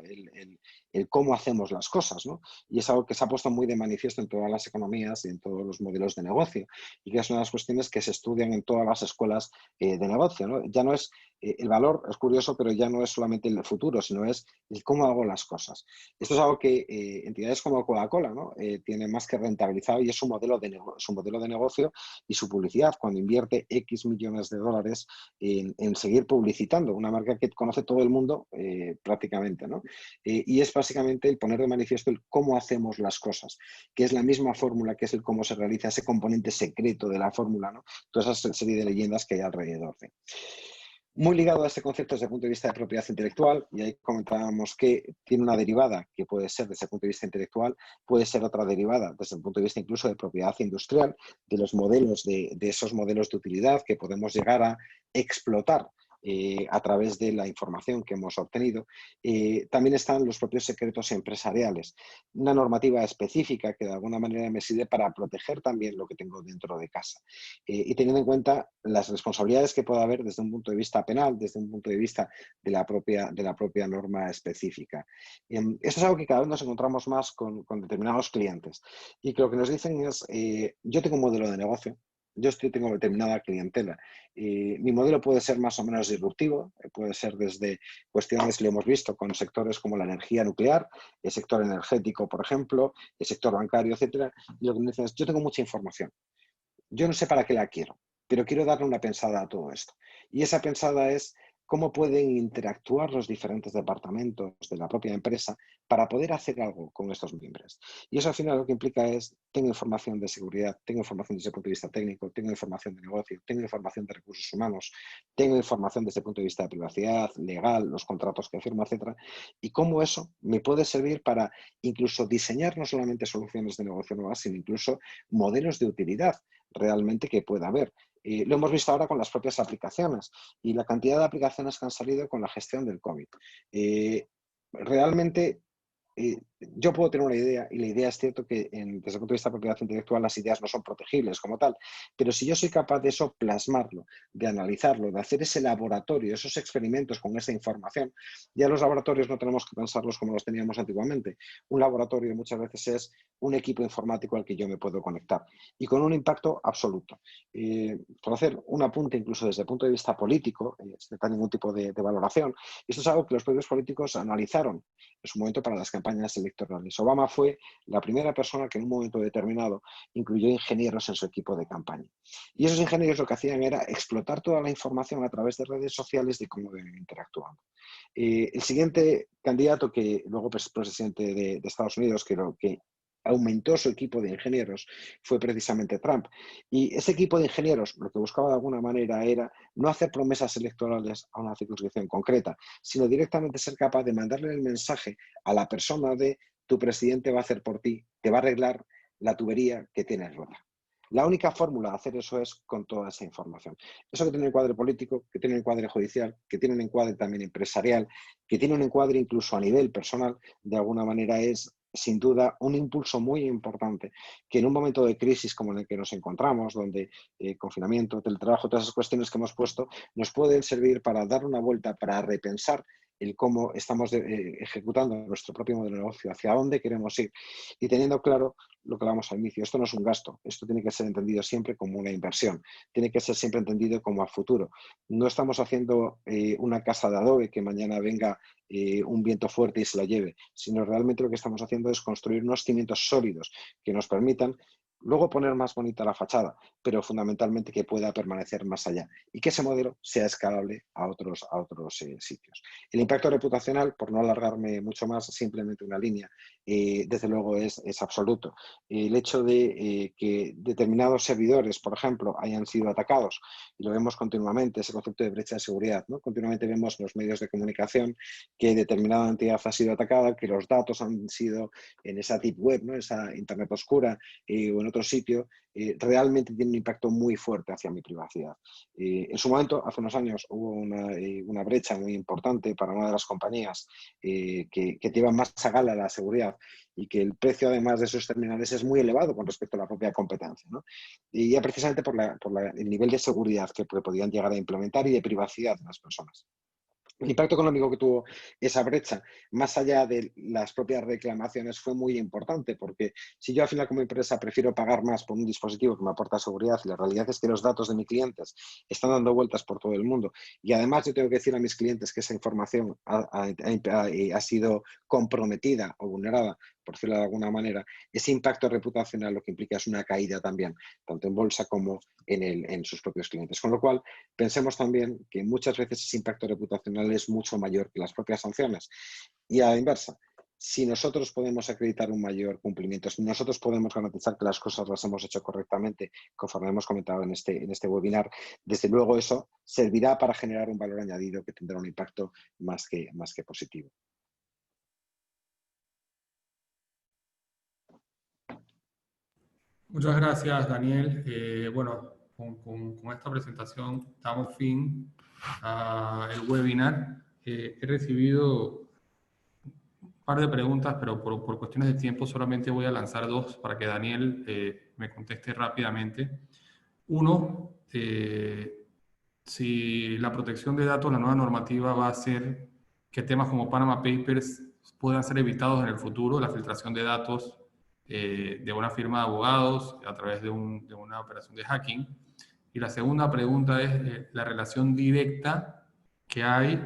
El cómo hacemos las cosas, ¿no? Y es algo que se ha puesto muy de manifiesto en todas las economías y en todos los modelos de negocio, y que es una de las cuestiones que se estudian en todas las escuelas de negocio, ¿no? Ya no es el valor, es curioso, pero ya no es solamente el futuro, sino es el cómo hago las cosas. Esto es algo que entidades como Coca-Cola, ¿no? Tienen más que rentabilizado, y es su modelo de negocio y su publicidad, cuando invierte X millones de dólares en seguir publicitando una marca que conoce todo el mundo prácticamente, ¿no? Y es básicamente el poner de manifiesto el cómo hacemos las cosas, que es la misma fórmula, que es el cómo se realiza, ese componente secreto de la fórmula, ¿no? Toda esa serie de leyendas que hay alrededor de. Muy ligado a este concepto desde el punto de vista de propiedad intelectual, y ahí comentábamos que tiene una derivada que puede ser desde el punto de vista intelectual, puede ser otra derivada desde el punto de vista incluso de propiedad industrial, de los modelos, de esos modelos de utilidad que podemos llegar a explotar a través de la información que hemos obtenido. También están los propios secretos empresariales, una normativa específica que de alguna manera me sirve para proteger también lo que tengo dentro de casa. Y teniendo en cuenta las responsabilidades que pueda haber desde un punto de vista penal, desde un punto de vista de la propia norma específica. Esto es algo que cada vez nos encontramos más con determinados clientes, y que lo que nos dicen es, yo tengo un modelo de negocio, tengo determinada clientela. Mi modelo puede ser más o menos disruptivo, puede ser desde cuestiones, lo hemos visto, con sectores como la energía nuclear, el sector energético, por ejemplo, el sector bancario, etcétera. Y lo que me dicen es, yo tengo mucha información. Yo no sé para qué la quiero, pero quiero darle una pensada a todo esto. Y esa pensada es cómo pueden interactuar los diferentes departamentos de la propia empresa para poder hacer algo con estos miembros. Y eso al final lo que implica es, tengo información de seguridad, tengo información desde el punto de vista técnico, tengo información de negocio, tengo información de recursos humanos, tengo información desde el punto de vista de privacidad, legal, los contratos que firmo, etcétera. Y cómo eso me puede servir para incluso diseñar no solamente soluciones de negocio nuevas, sino incluso modelos de utilidad realmente que pueda haber. Lo hemos visto ahora con las propias aplicaciones y la cantidad de aplicaciones que han salido con la gestión del COVID. Realmente yo puedo tener una idea, y la idea es cierto que desde el punto de vista de propiedad intelectual las ideas no son protegibles como tal, pero si yo soy capaz de eso, plasmarlo, de analizarlo, de hacer ese laboratorio, esos experimentos con esa información, ya los laboratorios no tenemos que pensarlos como los teníamos antiguamente. Un laboratorio muchas veces es un equipo informático al que yo me puedo conectar y con un impacto absoluto. Por hacer un apunte incluso desde el punto de vista político, sin ningún tipo de valoración, esto es algo que los propios políticos analizaron en su momento para las campañas electorales. Obama fue la primera persona que en un momento determinado incluyó ingenieros en su equipo de campaña. Y esos ingenieros lo que hacían era explotar toda la información a través de redes sociales de cómo deben interactuar. El siguiente candidato, que luego es presidente de Estados Unidos, que aumentó su equipo de ingenieros, fue precisamente Trump. Y ese equipo de ingenieros lo que buscaba de alguna manera era no hacer promesas electorales a una circunscripción concreta, sino directamente ser capaz de mandarle el mensaje a la persona de tu presidente va a hacer por ti, te va a arreglar la tubería que tienes rota. La única fórmula de hacer eso es con toda esa información. Eso que tiene un encuadre político, que tiene un encuadre judicial, que tiene un encuadre también empresarial, que tiene un encuadre incluso a nivel personal, de alguna manera es sin duda un impulso muy importante que en un momento de crisis como en el que nos encontramos, donde confinamiento, teletrabajo, todas esas cuestiones que hemos puesto, nos pueden servir para dar una vuelta, para repensar el cómo estamos ejecutando nuestro propio modelo de negocio, hacia dónde queremos ir y teniendo claro lo que hablamos al inicio. Esto no es un gasto, esto tiene que ser entendido siempre como una inversión, tiene que ser siempre entendido como a futuro. No estamos haciendo una casa de adobe que mañana venga un viento fuerte y se la lleve, sino realmente lo que estamos haciendo es construir unos cimientos sólidos que nos permitan luego poner más bonita la fachada, pero fundamentalmente que pueda permanecer más allá y que ese modelo sea escalable a otros sitios. El impacto reputacional, por no alargarme mucho más, simplemente una línea, desde luego es absoluto. El hecho de que determinados servidores, por ejemplo, hayan sido atacados, y lo vemos continuamente, ese concepto de brecha de seguridad, ¿no? Continuamente vemos en los medios de comunicación que determinada entidad ha sido atacada, que los datos han sido en esa deep web, ¿no? Esa internet oscura, o en otro sitio, realmente tiene un impacto muy fuerte hacia mi privacidad. En su momento, hace unos años, hubo una brecha muy importante para una de las compañías que llevan más a gala la seguridad y que el precio, además de esos terminales, es muy elevado con respecto a la propia competencia, ¿no? Y ya precisamente por el nivel de seguridad que podían llegar a implementar y de privacidad de las personas. El impacto económico que tuvo esa brecha, más allá de las propias reclamaciones, fue muy importante, porque si yo al final como empresa prefiero pagar más por un dispositivo que me aporta seguridad y la realidad es que los datos de mis clientes están dando vueltas por todo el mundo y además yo tengo que decir a mis clientes que esa información ha sido comprometida o vulnerada, por decirlo de alguna manera, ese impacto reputacional lo que implica es una caída también, tanto en bolsa como en sus propios clientes. Con lo cual, pensemos también que muchas veces ese impacto reputacional es mucho mayor que las propias sanciones. Y a la inversa, si nosotros podemos acreditar un mayor cumplimiento, si nosotros podemos garantizar que las cosas las hemos hecho correctamente, conforme hemos comentado en este webinar, desde luego eso servirá para generar un valor añadido que tendrá un impacto más que positivo. Muchas gracias, Daniel. Bueno, con esta presentación damos fin al webinar. He recibido un par de preguntas, pero por cuestiones de tiempo solamente voy a lanzar dos para que Daniel me conteste rápidamente. Uno, si la protección de datos, la nueva normativa va a hacer que temas como Panama Papers puedan ser evitados en el futuro, la filtración de datos de una firma de abogados a través de una operación de hacking. Y la segunda pregunta es la relación directa que hay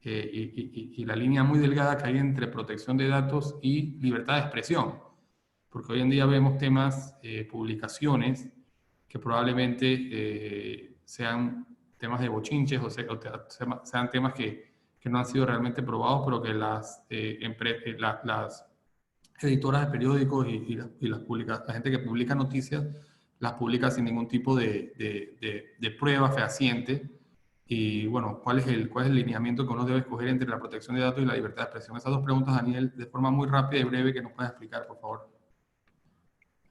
y la línea muy delgada que hay entre protección de datos y libertad de expresión. Porque hoy en día vemos temas, publicaciones, que probablemente sean temas de bochinches o sean temas que no han sido realmente probados, pero que las editoras de periódicos y la gente que publica noticias las publica sin ningún tipo de prueba fehaciente. Y bueno, ¿cuál es el lineamiento que uno debe escoger entre la protección de datos y la libertad de expresión? Esas dos preguntas, Daniel, de forma muy rápida y breve, que nos puedas explicar, por favor.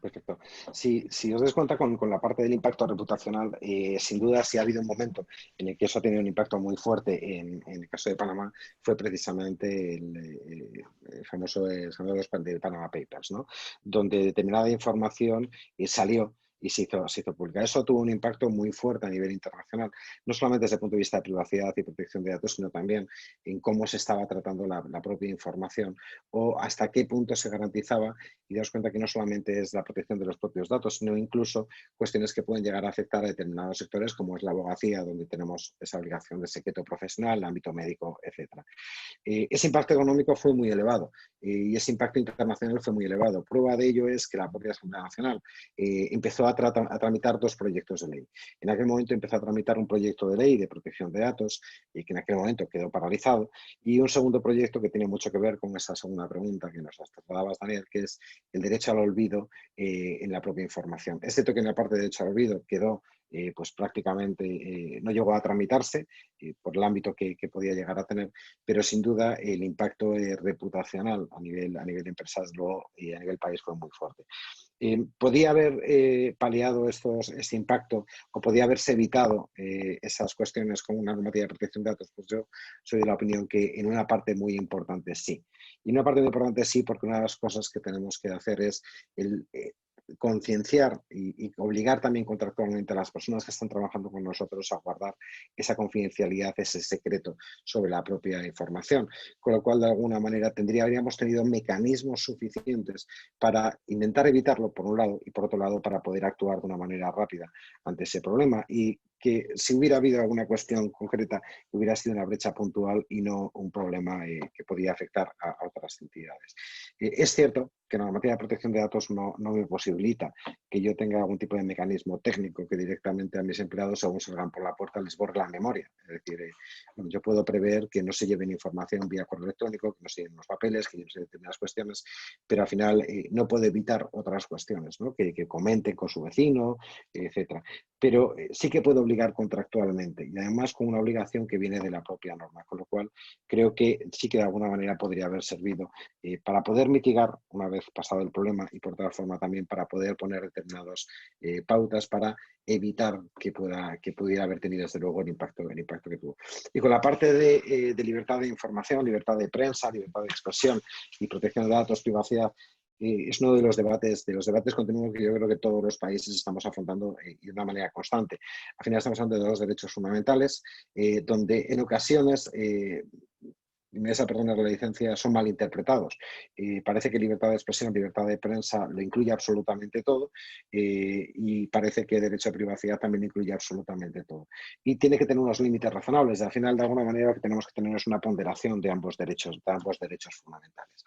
Perfecto. Si os dais cuenta con la parte del impacto reputacional, sin duda si ha habido un momento en el que eso ha tenido un impacto muy fuerte en el caso de Panamá, fue precisamente el famoso escándalo de Panama Papers, ¿no? Donde determinada información salió y se hizo pública. Eso tuvo un impacto muy fuerte a nivel internacional, no solamente desde el punto de vista de privacidad y protección de datos, sino también en cómo se estaba tratando la propia información o hasta qué punto se garantizaba, y daos cuenta que no solamente es la protección de los propios datos, sino incluso cuestiones que pueden llegar a afectar a determinados sectores, como es la abogacía, donde tenemos esa obligación de secreto profesional, el ámbito médico, etc. Ese impacto económico fue muy elevado y ese impacto internacional fue muy elevado. Prueba de ello es que la propia Asamblea Nacional empezó a tramitar dos proyectos de ley. En aquel momento empezó a tramitar un proyecto de ley de protección de datos y que en aquel momento quedó paralizado, y un segundo proyecto que tiene mucho que ver con esa segunda pregunta que nos trasladabas, Daniel, que es el derecho al olvido en la propia información. Es cierto que en la parte de derecho al olvido quedó pues prácticamente no llegó a tramitarse por el ámbito que podía llegar a tener, pero sin duda el impacto reputacional a nivel empresarial y a nivel país fue muy fuerte. ¿Podía haber paliado este impacto o podía haberse evitado esas cuestiones con una normativa de protección de datos? Pues yo soy de la opinión que en una parte muy importante sí. Y en una parte muy importante sí, porque una de las cosas que tenemos que hacer es concienciar y obligar también contractualmente a las personas que están trabajando con nosotros a guardar esa confidencialidad, ese secreto sobre la propia información. Con lo cual, de alguna manera, habríamos tenido mecanismos suficientes para intentar evitarlo, por un lado, y por otro lado, para poder actuar de una manera rápida ante ese problema. Y que si hubiera habido alguna cuestión concreta, hubiera sido una brecha puntual y no un problema que podía afectar a otras entidades. Es cierto que la normativa de protección de datos no me posibilita que yo tenga algún tipo de mecanismo técnico que directamente a mis empleados, según salgan por la puerta, les borre la memoria. Es decir, bueno, yo puedo prever que no se lleven información vía correo electrónico, que no se lleven los papeles, que no se determinadas cuestiones, pero al final no puedo evitar otras cuestiones, ¿no? Que comenten con su vecino, etcétera. Pero sí que puedo obligar obligar contractualmente y además con una obligación que viene de la propia norma, con lo cual creo que sí que de alguna manera podría haber servido para poder mitigar una vez pasado el problema y por otra forma también para poder poner determinadas pautas para evitar que pudiera haber tenido desde luego el impacto que tuvo. Y con la parte de libertad de información, libertad de prensa, libertad de expresión y protección de datos, privacidad, es uno de los debates continuos que yo creo que todos los países estamos afrontando de una manera constante. Al final estamos hablando de dos derechos fundamentales, donde en ocasiones esa perdona la licencia, son mal interpretados. Parece que libertad de expresión, libertad de prensa lo incluye absolutamente todo y parece que derecho a privacidad también incluye absolutamente todo. Y tiene que tener unos límites razonables. Al final, de alguna manera, lo que tenemos que tener es una ponderación de ambos derechos fundamentales.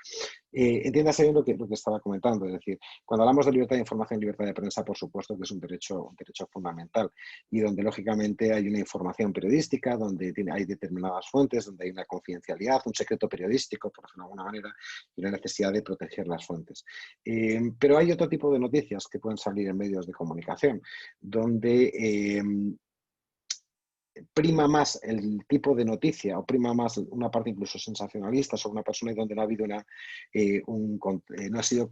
Entiéndase bien lo que estaba comentando, es decir, cuando hablamos de libertad de información, libertad de prensa, por supuesto que es un derecho fundamental y donde lógicamente hay una información periodística, donde hay determinadas fuentes, donde hay una confidencialidad, un secreto periodístico, por decirlo de alguna manera, y la necesidad de proteger las fuentes. Pero hay otro tipo de noticias que pueden salir en medios de comunicación, donde prima más el tipo de noticia o prima más una parte incluso sensacionalista sobre una persona y donde no ha habido no ha sido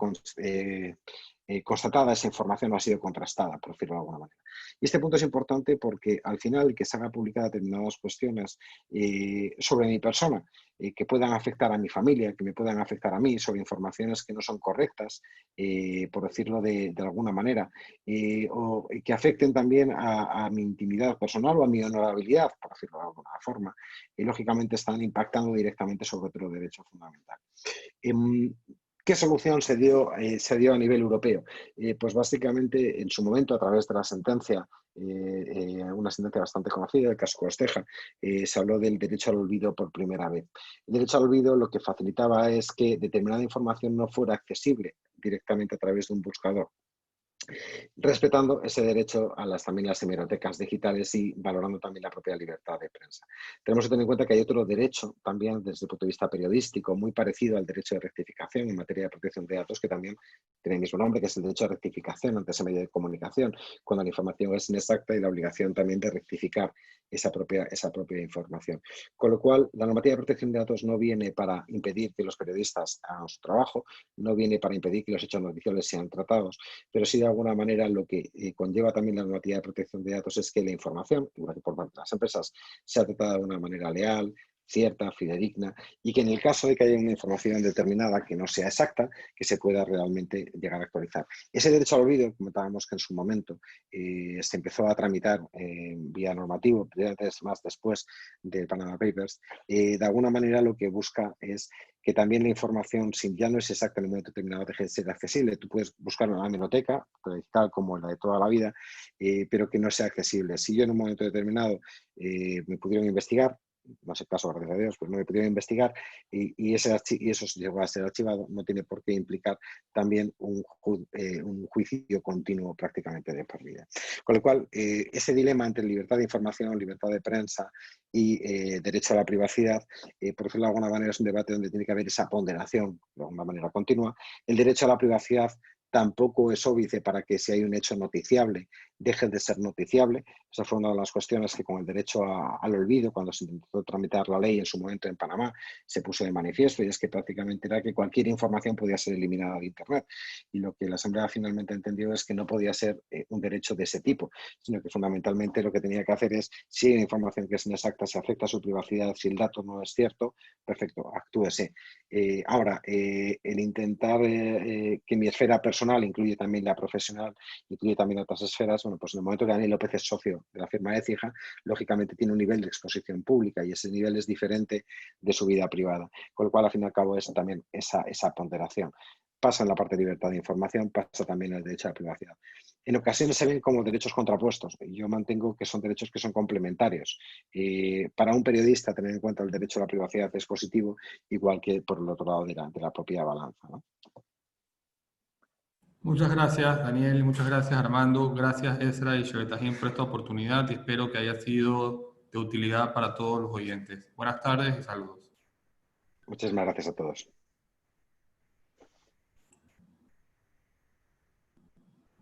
constatada esa información, no ha sido contrastada, por decirlo de alguna manera. Y este punto es importante porque al final que se hagan publicar determinadas cuestiones sobre mi persona que puedan afectar a mi familia, que me puedan afectar a mí, sobre informaciones que no son correctas, por decirlo de alguna manera, o que afecten también a mi intimidad personal o a mi honorabilidad, por decirlo de alguna forma, y lógicamente están impactando directamente sobre otro derecho fundamental. ¿Qué solución se dio a nivel europeo? Pues básicamente en su momento a través de la sentencia, una sentencia bastante conocida, el caso Costeja, se habló del derecho al olvido por primera vez. El derecho al olvido lo que facilitaba es que determinada información no fuera accesible directamente a través de un buscador, respetando ese derecho a también las hemerotecas digitales y valorando también la propia libertad de prensa. Tenemos que tener en cuenta que hay otro derecho también desde el punto de vista periodístico muy parecido al derecho de rectificación en materia de protección de datos que también tiene el mismo nombre, que es el derecho de rectificación ante ese medio de comunicación cuando la información es inexacta y la obligación también de rectificar esa propia información. Con lo cual, la normativa de protección de datos no viene para impedir que los periodistas hagan su trabajo, no viene para impedir que los hechos noticiales sean tratados, pero sí de alguna manera lo que conlleva también la normativa de protección de datos es que la información, igual que por parte de las empresas, sea tratada de una manera leal, cierta, fidedigna, y que en el caso de que haya una información determinada que no sea exacta, que se pueda realmente llegar a actualizar. Ese derecho al olvido, comentábamos que en su momento se empezó a tramitar vía normativo, más después del Panama Papers, de alguna manera lo que busca es que también la información, si ya no es exacta en un momento determinado, deje de ser accesible. Tú puedes buscar en la hemeroteca, tal como la de toda la vida, pero que no sea accesible. Si yo en un momento determinado me pudieron investigar, no es el caso, gracias a Dios, pues no me pudieron investigar y eso llegó a ser archivado, no tiene por qué implicar también un juicio continuo prácticamente de por vida. Con lo cual, ese dilema entre libertad de información, libertad de prensa y derecho a la privacidad, por decirlo de alguna manera, es un debate donde tiene que haber esa ponderación de alguna manera continua. El derecho a la privacidad tampoco es óbice para que si hay un hecho noticiable deje de ser noticiable. Esa fue una de las cuestiones que con el derecho al olvido, cuando se intentó tramitar la ley en su momento en Panamá, se puso de manifiesto, y es que prácticamente era que cualquier información podía ser eliminada de Internet. Y lo que la Asamblea finalmente entendió es que no podía ser un derecho de ese tipo, sino que fundamentalmente lo que tenía que hacer es, si hay una información que es inexacta, se afecta a su privacidad, si el dato no es cierto, perfecto, actúese. Ahora, el intentar que mi esfera personal incluye también la profesional, incluye también otras esferas, bueno, pues en el momento que Daniel López es socio de la firma Écija, lógicamente tiene un nivel de exposición pública y ese nivel es diferente de su vida privada, con lo cual al fin y al cabo es también esa ponderación. Pasa en la parte de libertad de información, pasa también en el derecho a la privacidad. En ocasiones se ven como derechos contrapuestos. Yo mantengo que son derechos que son complementarios. Para un periodista tener en cuenta el derecho a la privacidad es positivo, igual que por el otro lado de la propia balanza, ¿no? Muchas gracias, Daniel. Muchas gracias, Armando. Gracias, Ezra y Shebetajín, por esta oportunidad y espero que haya sido de utilidad para todos los oyentes. Buenas tardes y saludos. Muchísimas gracias a todos.